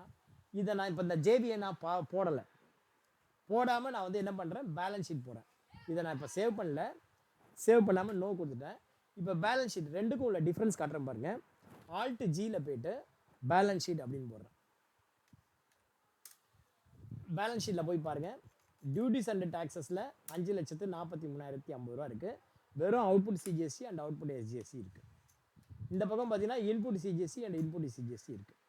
இதை நான் இப்போ இந்த ஜேவியை நான் போடாமல் நான் வந்து என்ன பண்ணுறேன், பேலன்ஸ் ஷீட் போடுறேன். இதை நான் இப்போ சேவ் பண்ணாமல் நோ கொடுத்துட்டேன். இப்போ பேலன்ஸ் ஷீட் ரெண்டுக்கும் உள்ள டிஃப்ரென்ஸ் காட்டுறேன் பாருங்கள். Alt Gயில் போய்ட்டு பேலன்ஸ் ஷீட் அப்படின்னு போடுறேன். பேலன்ஸ் ஷீட்டில் போய் பாருங்கள், டியூட்டிஸ் அண்ட் டாக்ஸஸில் 5,43,050 ரூபா இருக்குது. வெறும் output CGST and output SGST இருக்குது. இந்த பக்கம் பார்த்தீங்கன்னா input CGST and input CGST இருக்குது.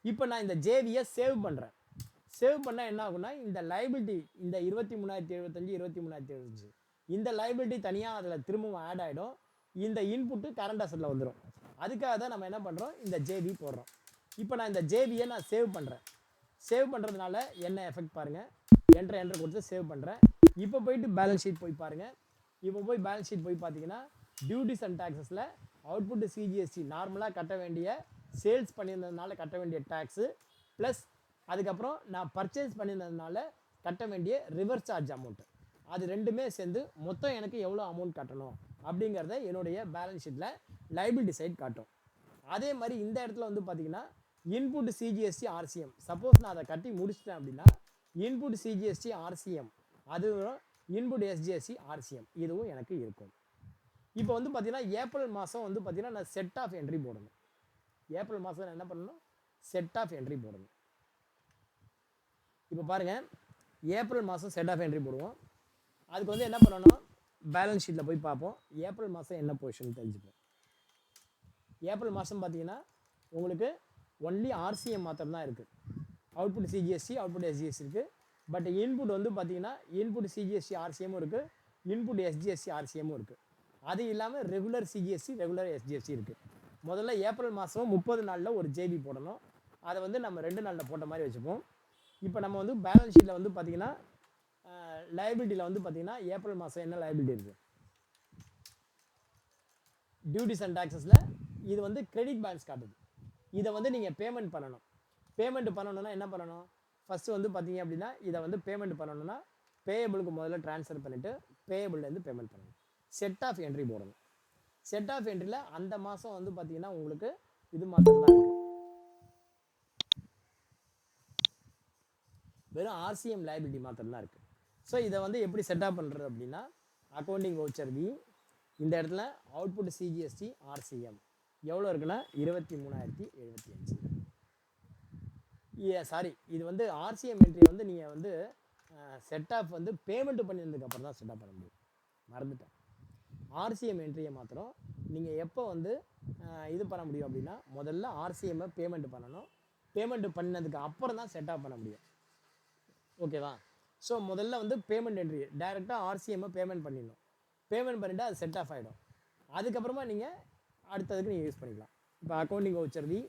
இப்போ நான் இந்த ஜேவியை சேவ் பண்ணுறேன். சேவ் பண்ணால் என்ன ஆகுனா, இந்த லைபிலிட்டி இந்த 23,075 23,075 இந்த லைபிலிட்டி தனியாக அதில் திரும்பவும் ஆட் ஆகிடும். இந்த இன்புட்டு கரண்ட் அசெட்டில் வந்துடும். அதுக்காக தான் நம்ம என்ன பண்ணுறோம், இந்த ஜேவி போடுறோம். இப்போ நான் இந்த ஜேவியை நான் சேவ் பண்ணுறேன். சேவ் பண்ணுறதுனால என்ன எஃபெக்ட் பாருங்கள், என்ட்ரு கொடுத்து சேவ் பண்ணுறேன். இப்போ போயிட்டு பேலன்ஸ் ஷீட் போய் பாருங்கள். இப்போ போய் பேலன்ஸ் ஷீட் போய் பார்த்தீங்கன்னா டியூட்டிஸ் அண்ட் டாக்ஸஸில் அவுட்புட் சிஜிஎஸ்டி நார்மலாக கட்ட வேண்டிய, சேல்ஸ் பண்ணியிருந்ததுனால கட்ட வேண்டிய டேக்ஸு ப்ளஸ் அதுக்கப்புறம் நான் பர்ச்சேஸ் பண்ணியிருந்ததுனால கட்ட வேண்டிய ரிவர்ஸ் சார்ஜ் அமௌண்ட்டு, அது ரெண்டுமே சேர்ந்து மொத்தம் எனக்கு எவ்வளோ அமௌண்ட் கட்டணும் அப்படிங்கிறத என்னுடைய பேலன்ஸ் ஷீட்டில் லைபிலிட்டி சைட் காட்டும். அதே மாதிரி இந்த இடத்துல வந்து பார்த்தீங்கன்னா இன்புட் சிஜிஎஸ்டி ஆர்சிஎம், சப்போஸ் நான் அதை கட்டி முடிச்சிட்டேன் அப்படின்னா இன்புட் சிஜிஎஸ்டி ஆர்சிஎம் அது இன்புட் எஸ்ஜிஎஸ்டி ஆர்சிஎம் இதுவும் எனக்கு இருக்கும். இப்போ வந்து பார்த்தீங்கன்னா ஏப்ரல் மாதம் வந்து பார்த்தீங்கன்னா நான் செட் ஆஃப் என்ட்ரி போடணும். ஏப்ரல் மாதம் நான் என்ன பண்ணணும், செட் ஆஃப் என்ட்ரி போடணும். இப்போ பாருங்கள், ஏப்ரல் மாதம் செட் ஆஃப் என்ட்ரி போடுவோம். அதுக்கு வந்து என்ன பண்ணணும், பேலன்ஸ் ஷீட்டில் போய் பார்ப்போம். ஏப்ரல் மாதம் என்ன பொசிஷன் தெரிஞ்சுப்போம். ஏப்ரல் மாதம் பார்த்தீங்கன்னா உங்களுக்கு ஒன்லி ஆர்சிஎம் மாத்திரம் தான் இருக்குது. அவுட்புட் சிஜிஎஸ்டி, அவுட்புட் எஸ்ஜிஎஸ்டி இருக்குது. பட் இன்புட் வந்து பார்த்தீங்கன்னா இன்புட் சிஜிஎஸ்டி ஆர்சிஎம்மும் இருக்குது, இன்புட் எஸ்ஜிஎஸ்டி ஆர்சிஎம்மும் இருக்குது. அது இல்லாமல் ரெகுலர் சிஜிஎஸ்டி, ரெகுலர் எஸ்ஜிஎஸ்டி இருக்குது. முதல்ல ஏப்ரல் மாதம் 30 நாளில் ஒரு ஜேபி போடணும். அதை வந்து நம்ம 2 நாளில் போட்ட மாதிரி வச்சுப்போம். இப்போ நம்ம வந்து பேலன்ஸ் ஷீட்டில் வந்து பார்த்தீங்கன்னா லைபிலிட்டியில் வந்து பார்த்தீங்கன்னா ஏப்ரல் மாதம் என்ன லைபிலிட்டி இருக்குது, டியூட்டிஸ் அண்ட் டாக்ஸஸில் இது வந்து கிரெடிட் பேலன்ஸ் காட்டுது. இதை வந்து நீங்கள் பேமெண்ட் பண்ணணும். பேமெண்ட் பண்ணணும்னா என்ன பண்ணணும், ஃபஸ்ட்டு வந்து பார்த்தீங்க அப்படின்னா இதை வந்து பேமெண்ட் பண்ணணும்னா பேயபிளுக்கு முதல்ல ட்ரான்ஸ்ஃபர் பண்ணிவிட்டு பேயபிள்லேருந்து பேமெண்ட் பண்ணணும். செட் ஆஃப் என்ட்ரி போடணும். செட் ஆஃப் என்ட்ரியில் அந்த மாதம் வந்து பார்த்தீங்கன்னா உங்களுக்கு இது மாத்திரம் தான் இருக்குது, வெறும் ஆர்சிஎம் லைபிலிட்டி மாத்திரம் தான் இருக்குது. ஸோ இதை வந்து எப்படி செட்டப் பண்ணுறது அப்படின்னா அக்கௌண்டிங் வவுச்சர் பி, இந்த இடத்துல அவுட்புட் சிஜிஎஸ்டி ஆர்சிஎம் எவ்வளோ இருக்குன்னா 23,075. சாரி, இது வந்து ஆர்சிஎம் என்ட்ரி வந்து நீங்கள் வந்து செட் ஆஃப் வந்து பேமெண்ட் பண்ணியிருந்ததுக்கப்புறம் தான் செட்டப் பண்ண முடியும், மறந்துட்டேன். ஆர்சிஎம் என்ட்ரியை மாத்திரம் நீங்கள் எப்போ வந்து இது பண்ண முடியும் அப்படின்னா முதல்ல ஆர்சிஎம்மை பேமெண்ட் பண்ணணும். பேமெண்ட் பண்ணதுக்கு அப்புறம் தான் செட்டப் பண்ண முடியும். ஓகேவா? ஸோ முதல்ல வந்து பேமெண்ட் என்ட்ரி டைரெக்டாக ஆர்சிஎம்மை பேமெண்ட் பண்ணிடணும். பேமெண்ட் பண்ணிவிட்டு அது செட் ஆஃப் ஆகிடும். அதுக்கப்புறமா நீங்கள் அடுத்ததுக்கு நீங்கள் யூஸ் பண்ணிக்கலாம். இப்போ அக்கௌண்டிங் வவுச்சர் வி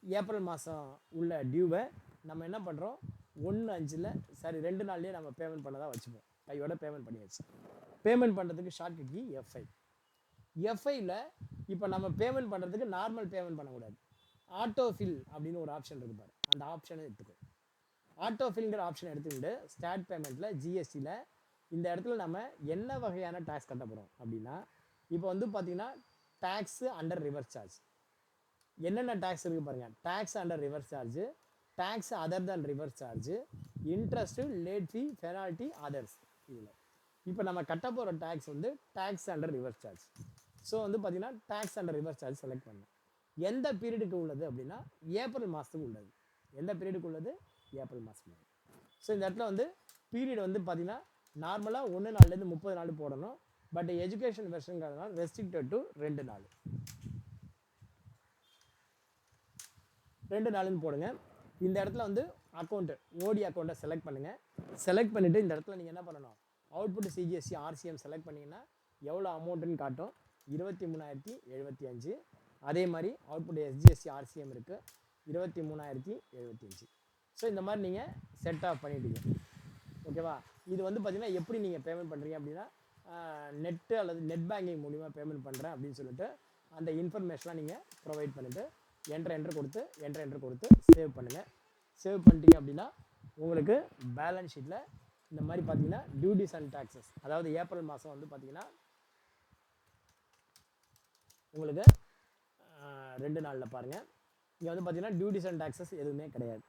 ஏப்ரல் மாதம் உள்ள டியூவை நம்ம என்ன பண்ணுறோம், 1/5 சரி 2 நாள்லேயே நம்ம பேமெண்ட் பண்ணதாக வச்சுப்போம். கையோட பேமெண்ட் பண்ணியாச்சு. பேமெண்ட் பண்ணுறதுக்கு ஷார்ட்கட் கீ F5. F5ல இப்போ நம்ம பேமெண்ட் பண்ணுறதுக்கு நார்மல் பேமெண்ட் பண்ணக்கூடாது, ஆட்டோஃபில் அப்படின்னு ஒரு ஆப்ஷன் இருக்குது பாரு, அந்த ஆப்ஷனை எடுத்துக்கும். ஆட்டோஃபில்ங்கிற ஆப்ஷன் எடுத்துக்கிட்டு ஸ்டார்ட் பேமெண்ட்டில் ஜிஎஸ்டியில் இந்த இடத்துல நம்ம என்ன வகையான டேக்ஸ் கட்ட போகிறோம் அப்படின்னா இப்போ வந்து பார்த்தீங்கன்னா டேக்ஸு அண்டர் ரிவர்ஸ் சார்ஜ். என்னென்ன டேக்ஸ் இருக்குது பாருங்கள், tax under reverse charge, tax other than reverse charge, interest, late fee, penalty, others. இதில் இப்போ நம்ம கட்ட போகிற டேக்ஸ் வந்து tax under reverse charge. So வந்து பார்த்தீங்கன்னா tax under reverse charge select பண்ணணும். எந்த பீரியடுக்கு உள்ளது அப்படின்னா ஏப்ரல் மாதத்துக்கு உள்ளது. எந்த பீரியடுக்கு உள்ளது, ஏப்ரல் மாதம். ஸோ இந்த இடத்துல வந்து பீரியட் வந்து பார்த்தீங்கன்னா நார்மலாக 1 நாள்லேருந்து 30 நாள் போடணும். பட் எஜுகேஷன் வெர்ஷனுங்கிறதுனால ரெஸ்ட்ரிக்டட் டு 2 நாள், 2 நாளுன்னு போடுங்க. இந்த இடத்துல வந்து அக்கௌண்ட்டு ஓடி அக்கௌண்ட்டை செலக்ட் பண்ணுங்கள். செலக்ட் பண்ணிவிட்டு இந்த இடத்துல நீங்கள் என்ன பண்ணணும், அவுட்புட் சிஜிஎஸ்டி ஆர்சிஎம் செலக்ட் பண்ணிங்கன்னா எவ்வளோ அமௌண்ட்டுன்னு காட்டும், 23,075. அதே மாதிரி அவுட்புட் எஸ்ஜிஎஸ்டி ஆர்சிஎம் இருக்குது 23,075. ஸோ இந்த மாதிரி நீங்கள் செட் ஆஃப் பண்ணிட்டீங்க. ஓகேவா? இது வந்து பார்த்தீங்கன்னா எப்படி நீங்கள் பேமெண்ட் பண்ணுறீங்க அப்படின்னா நெட்டு அல்லது நெட் பேங்கிங் மூலிமா பேமெண்ட் பண்ணுறேன் அப்படின்னு சொல்லிட்டு அந்த இன்ஃபர்மேஷன்லாம் நீங்கள் ப்ரொவைட் பண்ணிவிட்டு என்ட்ரு கொடுத்து சேவ் பண்ணுங்கள். சேவ் பண்ணிட்டீங்க அப்படின்னா உங்களுக்கு பேலன்ஸ் ஷீட்டில் இந்த மாதிரி பார்த்தீங்கன்னா டியூட்டிஸ் அண்ட் டாக்ஸஸ், அதாவது ஏப்ரல் மாதம் வந்து பார்த்தீங்கன்னா உங்களுக்கு 2 நாளில் பாருங்கள், இங்கே வந்து பார்த்தீங்கன்னா டியூட்டிஸ் அண்ட் டாக்ஸஸ் எதுவுமே கிடையாது.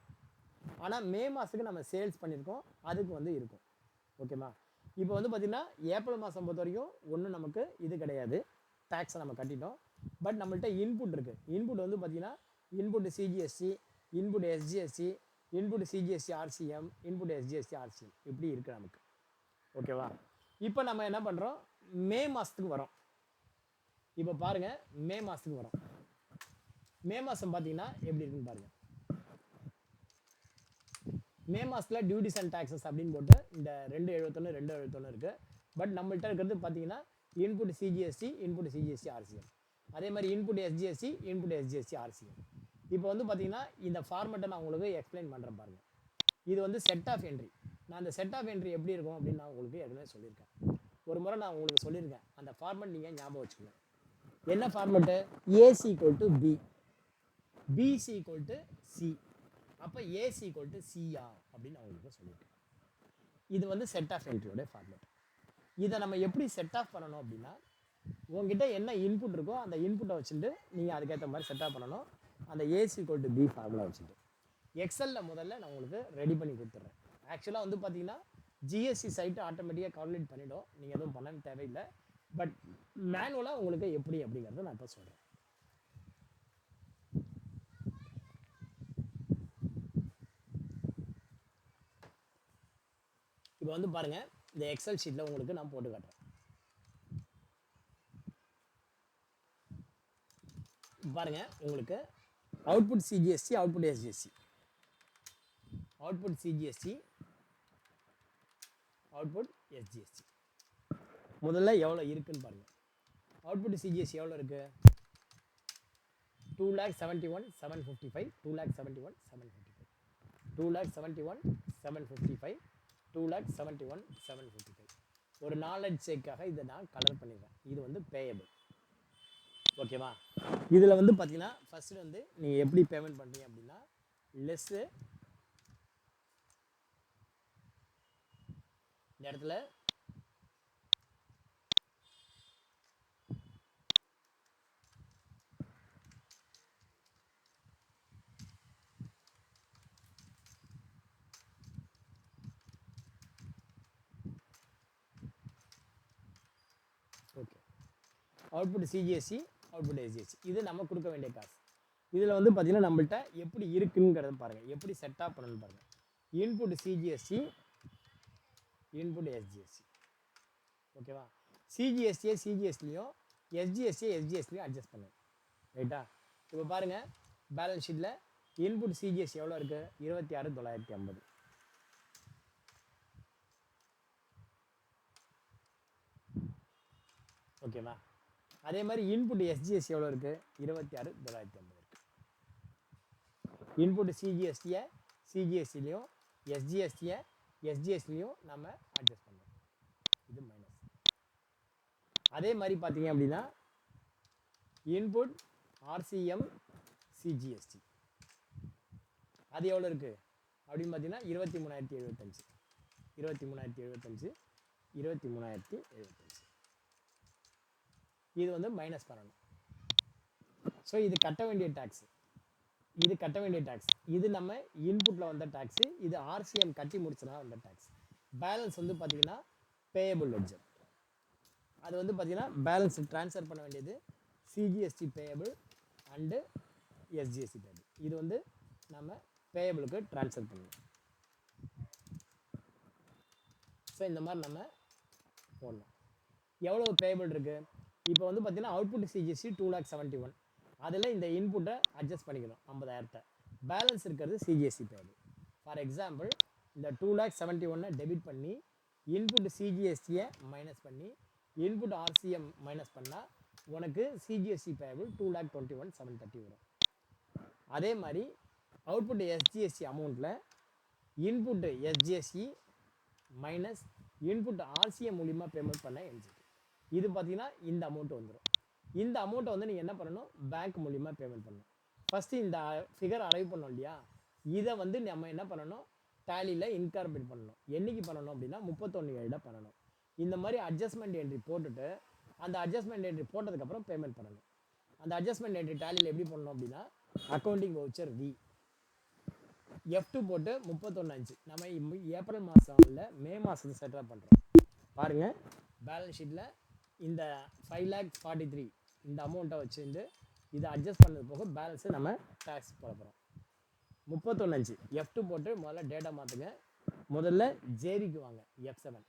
ஆனால் மே மாதத்துக்கு நம்ம சேல்ஸ் பண்ணியிருக்கோம், அதுக்கு வந்து இருக்கும். ஓகேவா? இப்போ வந்து பார்த்திங்கன்னா ஏப்ரல் மாதம் பொறுத்த வரைக்கும் ஒன்றும் நமக்கு இது கிடையாது, டேக்ஸை நம்ம கட்டிட்டோம். பட் நம்மள்கிட்ட இன்புட் இருக்குது. இன்புட் வந்து பார்த்திங்கன்னா input CGST, input SGST, input CGST RCM, input SGST RCM இப்படி இருக்குது நமக்கு. ஓகேவா? இப்போ நம்ம என்ன பண்ணுறோம், மே மாதத்துக்கு வரோம். இப்போ பாருங்கள், மே மாதத்துக்கு வரோம். மே மாதம் பார்த்தீங்கன்னா எப்படி இருக்குன்னு பாருங்கள். மே மாதத்தில் டியூட்டிஸ் அண்ட் டாக்ஸஸ் அப்படின்னு போட்டு இந்த 271 இருக்குது. பட் நம்மள்கிட்ட இருக்கிறது பார்த்தீங்கன்னா input CGST, input CGST RCM, அதே மாதிரி input SGST, input SGST RCM. இப்போ வந்து பார்த்தீங்கன்னா இந்த ஃபார்மெட்டை நான் உங்களுக்கு எக்ஸ்பிளைன் பண்ணுறேன் பாருங்கள். இது வந்து செட் ஆஃப் என்ட்ரி. நான் அந்த செட் ஆஃப் என்ட்ரி எப்படி இருக்கும் அப்படின்னு நான் உங்களுக்கு ஏற்கனவே சொல்லியிருக்கேன். ஒரு முறை நான் உங்களுக்கு சொல்லியிருக்கேன். அந்த ஃபார்மெட் நீங்கள் ஞாபகம் வச்சுக்கணும். என்ன format, AC equal to B, BC equal to C, அப்போ ஏசி ஈக்குவல் டு சிஆ அப்படின்னு நான் உங்களுக்கு சொல்லியிருக்கேன். இது வந்து செட் ஆஃப் என்ட்ரியோட ஃபார்மெட். இதை நம்ம எப்படி செட் ஆஃப் பண்ணணும் அப்படின்னா உங்ககிட்ட என்ன இன்புட் இருக்கோ அந்த இன்புட்டை வச்சுட்டு நீங்கள் அதுக்கேற்ற மாதிரி செட் ஆஃப் பண்ணணும். அந்த AC equal to B formula வச்சுட்டு எக்ஸலில் முதல்ல நான் உங்களுக்கு ரெடி பண்ணி கொடுத்துட்றேன். ஆக்சுவலாக வந்து பார்த்தீங்கன்னா ஜிஎஸ்டி சைட்டு ஆட்டோமேட்டிக்காக கால்குலேட் பண்ணிவிடும், நீங்கள் எதுவும் பண்ண தேவையில்லை. பட் மேனுவலாக உங்களுக்கு எப்படி அப்படிங்கிறத நான் இப்போ சொல்கிறேன். இப்போ வந்து பாருங்கள், இந்த எக்ஸல் ஷீட்டில் உங்களுக்கு நான் போட்டு காட்டுறேன். பாருங்கள், உங்களுக்கு output CGST, output SGST, output CGST, output SGST முதல்ல எவ்வளோ இருக்குன்னு பாருங்கள். அவுட்புட் சிஜிஎஸ்டி எவ்வளோ இருக்குது? 2,71,755, 2,71,755, 2,71,755, 2,71,755. ஒரு நாலெட்ஜ் செக்காக இதை நான் கலர் பண்ணிடுறேன். இது வந்து பேயபிள். ஓகேவா? இதில் வந்து பார்த்தீங்கன்னா ஃபஸ்ட்டு வந்து நீங்கள் எப்படி பேமெண்ட் பண்ணுறீங்க அப்படின்னா, லெஸ்ஸு இந்த இடத்துல ஓகே, அவுட்புட் சிஜிஎஸ்சி, அவுட்புட் எஸ்ஜிஎஸ்சி இது நம்ம கொடுக்க வேண்டிய காசு. இதில் வந்து பார்த்தீங்கன்னா நம்மள்ட்ட எப்படி இருக்குங்கிறத பாருங்கள், எப்படி செட்டாக பண்ணணும்னு பாருங்கள். Input CGST, input SGST. ஓகேவா? சிஜிஎஸ்டியை சிஜிஎஸ்டிலையும் எஸ்ஜிஎஸ்டியை எஸ்ஜிஎஸ்டிலையும் அட்ஜஸ்ட் பண்ணுங்க. ரைட்டா? இப்போ பாருங்கள், பேலன்ஸ் ஷீட்டில் இன்புட் சிஜிஎஸ்சி எவ்வளோ இருக்குது? 26,950. ஓகேவா? அதே மாதிரி இன்புட் எஸ்ஜிஎஸ்சி எவ்வளோ இருக்குது? 26,950 இருக்குது. இன்புட் சிஜிஎஸ்டியை சிஜிஎஸ்டிலையும் எஸ்ஜிஎஸ்டியை எஸ்ஜிஎஸ்டிலையும் நம்ம அட்ஜஸ்ட் பண்ணுவோம். இது மைனஸ். அதே மாதிரி பார்த்தீங்க அப்படின்னா இன்புட் ஆர்சிஎம் சிஜிஎஸ்டி அது எவ்வளோ இருக்குது அப்படின்னு பார்த்தீங்கன்னா 23,075, 23,075, 23,075. இது வந்து மைனஸ் பண்ணணும். ஸோ இது கட்ட வேண்டிய டேக்ஸு, இது கட்ட வேண்டிய டேக்ஸ். இது நம்ம இன்புட்டில் வந்த டேக்ஸு, இது ஆர்சிஎம் கட்டி முடிச்சனா வந்த டேக்ஸ். பேலன்ஸ் வந்து பார்த்தீங்கன்னா பேயபிள் லெட்ஜர். அது வந்து பார்த்தீங்கன்னா பேலன்ஸ் ட்ரான்ஸ்ஃபர் பண்ண வேண்டியது CGST payable and SGST payable. இது வந்து நம்ம பேயபிளுக்கு ட்ரான்ஸ்ஃபர் பண்ணணும். ஸோ இந்த மாதிரி நம்ம போடணும். எவ்வளோ பேயபிள் இருக்குது? இப்போ வந்து பார்த்தீங்கன்னா அவுட்புட் சிஜிஎஸ்டி 2,71,000. அதில் இந்த இன்புட்டை அட்ஜஸ்ட் பண்ணிக்கணும் 50,000. பேலன்ஸ் இருக்கிறது சிஜிஎஸ்டி பேயபிள். ஃபார் எக்ஸாம்பிள், இந்த 2,71,000 டெபிட் பண்ணி இன்புட் சிஜிஎஸ்டியை மைனஸ் பண்ணி இன்புட் ஆர்சிஎம் மைனஸ் பண்ணால் உனக்கு சிஜிஎஸ்டி பேயபிள் 2,21,730 வரும். அதே மாதிரி அவுட்புட் எஸ்ஜிஎஸ்டி அமௌண்ட்டில் input SGST minus input RCM மூலிமா பேமெண்ட் பண்ண என்ஜிடி. இது பார்த்தீங்கன்னா இந்த அமௌண்ட் வந்துடும். இந்த அமௌண்ட்டை வந்து நீங்கள் என்ன பண்ணணும்? பேங்க் மூலிமா பேமெண்ட் பண்ணணும். ஃபஸ்ட்டு இந்த ஃபிகர் அரைவ் பண்ணோம் இல்லையா, இதை வந்து நம்ம என்ன பண்ணணும்? டேலியில் இன்கார்பரேட் பண்ணணும். என்றைக்கு பண்ணணும் அப்படின்னா 31/7 பண்ணணும். இந்த மாதிரி அட்ஜஸ்ட்மெண்ட் என்ட்ரி போட்டுட்டு அந்த அட்ஜஸ்ட்மெண்ட் என்ட்ரி போட்டதுக்கப்புறம் பேமெண்ட் பண்ணணும். அந்த அட்ஜஸ்ட்மெண்ட் என்ட்ரி டேலியில் எப்படி பண்ணணும் அப்படின்னா, அக்கௌண்டிங் வவுச்சர் வி F2 போட்டு 31/5 நம்ம ஏப்ரல் மாதம் இல்லை மே மாதத்துக்கு செட்டில் பண்ணுறோம். பாருங்கள், பேலன்ஸ் ஷீட்டில் இந்த 5,43,000 இந்த அமௌண்ட்டை வச்சுருந்து இதை அட்ஜஸ்ட் பண்ணது போக பேலன்ஸை நம்ம டேக்ஸ் போட போகிறோம். 31/5 F2 போட்டு முதல்ல டேட்டா மாற்றுங்க. முதல்ல ஜேவிக்கு வாங்க, F7.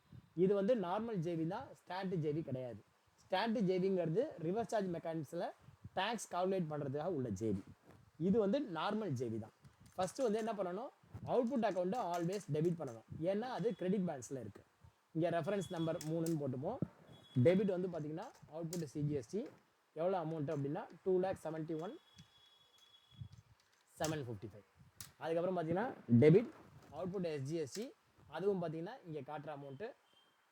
இது வந்து நார்மல் ஜேவி தான், ஸ்டாண்ட் ஜேவி கிடையாது. ஸ்டாண்ட் ஜேவிங்கிறது ரிவர்ஸ் சார்ஜ் மெக்கானிக்ஸில் டேக்ஸ் கால்குலேட் பண்ணுறதுக்காக உள்ள ஜேவி. இது வந்து நார்மல் ஜேவி தான். ஃபஸ்ட்டு வந்து என்ன பண்ணணும்? அவுட்புட் அக்கௌண்ட்டை ஆல்வேஸ் டெபிட் பண்ணணும். ஏன்னா அது கிரெடிட் பேலன்ஸில் இருக்குது. இங்கே ரெஃபரன்ஸ் நம்பர் 3ன்னு போட்டுப்போம். டெபிட் வந்து பார்த்திங்கன்னா அவுட்புட் சிஜிஎஸ்டி எவ்வளோ அமௌண்ட்டு அப்படின்னா 2,71,755. அதுக்கப்புறம் பார்த்தீங்கன்னா டெபிட் அவுட்புட் எஸ்ஜிஎஸ்டி, அதுவும் பார்த்தீங்கன்னா இங்கே காட்டுற அமௌண்ட்டு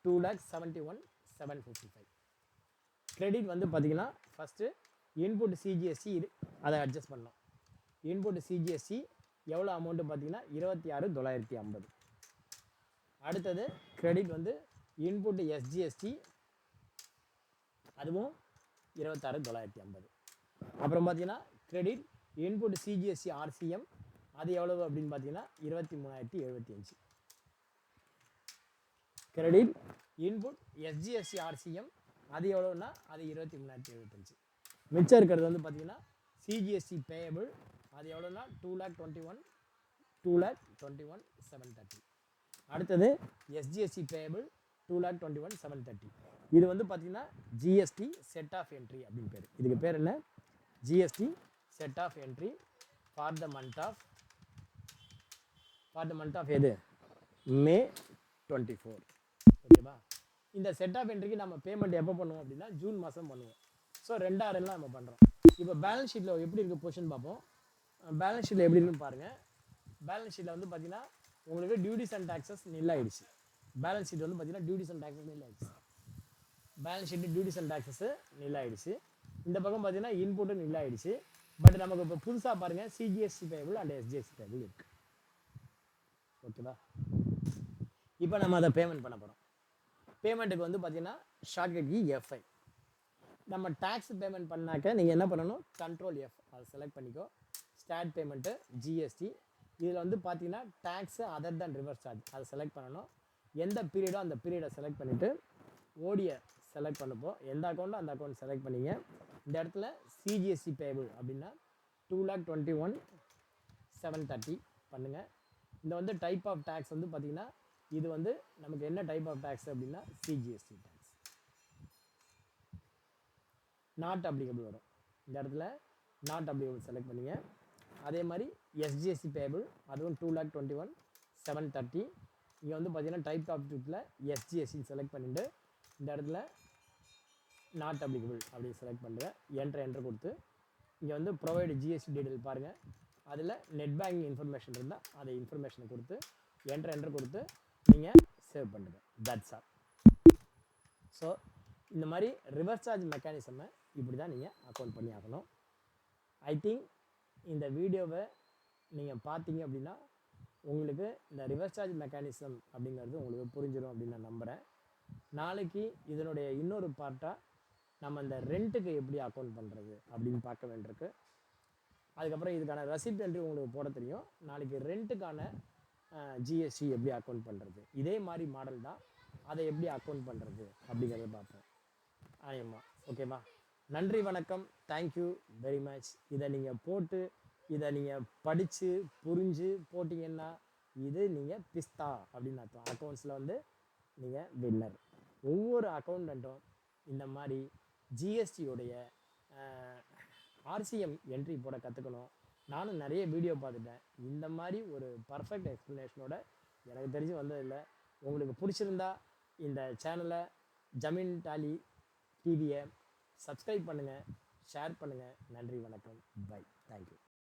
2,71,755. கிரெடிட் வந்து பார்த்தீங்கன்னா ஃபஸ்ட்டு இன்புட் சிஜிஎஸ்டி அதை அட்ஜஸ்ட் பண்ணோம். இன்புட் சிஜிஎஸ்டி எவ்வளோ அமௌண்ட்டு பார்த்தீங்கன்னா 26,950. அடுத்தது கிரெடிட் வந்து இன்புட் எஸ்ஜிஎஸ்டி, அதுவும் 26,950. அப்புறம் பார்த்தீங்கன்னா கிரெடிட் இன்புட் சிஜிஎஸ்டி ஆர்சிஎம், அது எவ்வளவு அப்படின்னு பார்த்தீங்கன்னா 23,075. கிரெடிட் இன்புட் எஸ்ஜிஎஸ்டி ஆர்சிஎம் அது எவ்வளோன்னா அது 23,075. மிச்சம் இருக்கிறது வந்து பார்த்தீங்கன்னா சிஜிஎஸ்டி பேயபிள் அது எவ்வளோன்னா 2,21,730. அடுத்தது எஸ்ஜிஎஸ்டி பேயபிள் 2,21,730. இது வந்து பார்த்தீங்கன்னா ஜிஎஸ்டி செட் ஆஃப் என்ட்ரி அப்படின்னு பேர். இதுக்கு பேர் என்ன? GST set off entry for the month of எது? மே 24. ஓகேவா? இந்த செட் ஆஃப் என்ட்ரிக்கு நம்ம பேமெண்ட் எப்போ பண்ணுவோம் அப்படின்னா ஜூன் மாதம் பண்ணுவோம். ஸோ 2/6 நம்ம பண்ணுறோம். இப்போ பேலன்ஸ் ஷீட்டில் எப்படி இருக்குது பொசிஷன் பார்ப்போம். பேலன்ஸ் ஷீட்டில் எப்படி இருக்குன்னு பாருங்கள். பேலன்ஸ் ஷீட்டில் வந்து பார்த்தீங்கன்னா உங்களுக்கு டியூட்டிஸ் அண்ட் டாக்ஸஸ் நில்லாயிடுச்சு. பேலன்ஸ் ஷீட் வந்து பார்த்தீங்கன்னா டியூட்டிஸ் அண்ட் டாக்ஸஸ் நில்லாயிடுச்சு. Balance sheet duties and taxes நில்லாயிடுச்சு. இந்த பக்கம் பார்த்தீங்கன்னா இன்புட்டு நில்லாயிடுச்சு. பட் நமக்கு இப்போ புதுசாக பாருங்கள் CGST payable and SGST payable இருக்குது. ஓகேவா? இப்போ நம்ம அதை பேமெண்ட் பண்ண போகிறோம். பேமெண்ட்டுக்கு வந்து பார்த்தீங்கன்னா ஷார்ட்கட் கீ F5. நம்ம டேக்ஸ் பேமெண்ட் பண்ணாக்க நீங்கள் என்ன பண்ணணும்? கண்ட்ரோல் F அதை செலக்ட் பண்ணிக்கோ. Start payment GST. இதில் வந்து பார்த்தீங்கன்னா tax other than reverse charge அதை செலக்ட் பண்ணணும். எந்த பீரியடோ அந்த பீரியடை செலக்ட் பண்ணிவிட்டு ஓடியை செலக்ட் பண்ணப்போம். எந்த அக்கௌண்ட்டோ அந்த அக்கௌண்ட் செலக்ட் பண்ணிங்க. இந்த இடத்துல சிஜிஎஸ்டி பேபிள் அப்படின்னா 2,21,730 பண்ணுங்கள். இந்த வந்து டைப் ஆஃப் டேக்ஸ் வந்து பார்த்திங்கன்னா இது வந்து நமக்கு என்ன டைப் ஆஃப் டேக்ஸ் அப்படின்னா சிஜிஎஸ்டி டேக்ஸ். நாட் அப்ளிகபிள் வரும். இந்த இடத்துல நாட் அப்ளிகபிள் செலக்ட் பண்ணிங்க. அதே மாதிரி எஸ்ஜிஎஸ்டி பேபிள் அதுவும் 2,21,730. இங்கே வந்து பார்த்தீங்கன்னா டைப் ஆஃப் டூட்டில் எஸ்ஜிஎஸ்டின்னு செலக்ட் பண்ணிவிட்டு இந்த இடத்துல நாட் அப்ளிகபிள் அப்படின்னு செலக்ட் பண்ணுறேன். என்ட்ரு கொடுத்து இங்கே வந்து ப்ரொவைடு ஜிஎஸ்டி டீட்டெயில் பாருங்கள். அதில் நெட் பேங்கிங் இன்ஃபர்மேஷன் இருந்தால் அதை இன்ஃபர்மேஷனை கொடுத்து என்ட்ரு கொடுத்து நீங்கள் சேவ் பண்ணுங்கள். That's all. ஸோ இந்த மாதிரி ரிவர்ஸ் சார்ஜ் மெக்கானிசமை இப்படி தான் நீங்கள் அக்கௌண்ட் பண்ணி ஆகணும். ஐ திங்க் இந்த வீடியோவை நீங்கள் பார்த்தீங்க அப்படின்னா உங்களுக்கு இந்த ரிவர்ஸ் சார்ஜ் மெக்கானிசம் அப்படிங்கிறது உங்களுக்கு புரிஞ்சிடும் அப்படின்னு நான் நம்புகிறேன். நாளைக்கு இதனுடைய இன்னொரு பார்ட்டாக நம்ம இந்த ரெண்ட்டுக்கு எப்படி அக்கௌண்ட் பண்ணுறது அப்படின்னு பார்க்க வேண்டியிருக்கு. அதுக்கப்புறம் இதுக்கான ரெசிப்ட் என்ட்ரி உங்களுக்கு போட தெரியும். நாளைக்கு ரெண்ட்டுக்கான ஜிஎஸ்டி எப்படி அக்கௌண்ட் பண்ணுறது, இதே மாதிரி மாடல் தான், அதை எப்படி அக்கௌண்ட் பண்ணுறது அப்படிங்கிறத பார்ப்போம். ஆமாம், ஓகேவா? நன்றி, வணக்கம், தேங்க்யூ வெரி மச். இதை நீங்கள் போட்டு இதை நீங்கள் படித்து புரிஞ்சு போட்டிங்கன்னா இது நீங்கள் பிஸ்தா அப்படின்னு அர்த்தம். அக்கௌண்ட்ஸில் வந்து நீங்கள் வின்னர். ஒவ்வொரு அக்கௌண்டண்ட்டும் இந்த மாதிரி ஜிஎஸ்டியோடைய ஆர்சிஎம் என்ட்ரி போட கற்றுக்கணும். நானும் நிறைய வீடியோ பார்த்துட்டேன். இந்த மாதிரி ஒரு பர்ஃபெக்ட் எக்ஸ்ப்ளனேஷனோட எனக்கு தெரிஞ்சு வந்ததில்லை. உங்களுக்கு பிடிச்சிருந்தா இந்த சேனலை ஜமீன் டாலி டிவியை சப்ஸ்கிரைப் பண்ணுங்கள், ஷேர் பண்ணுங்கள். நன்றி, வணக்கம், பை, தேங்க்யூ.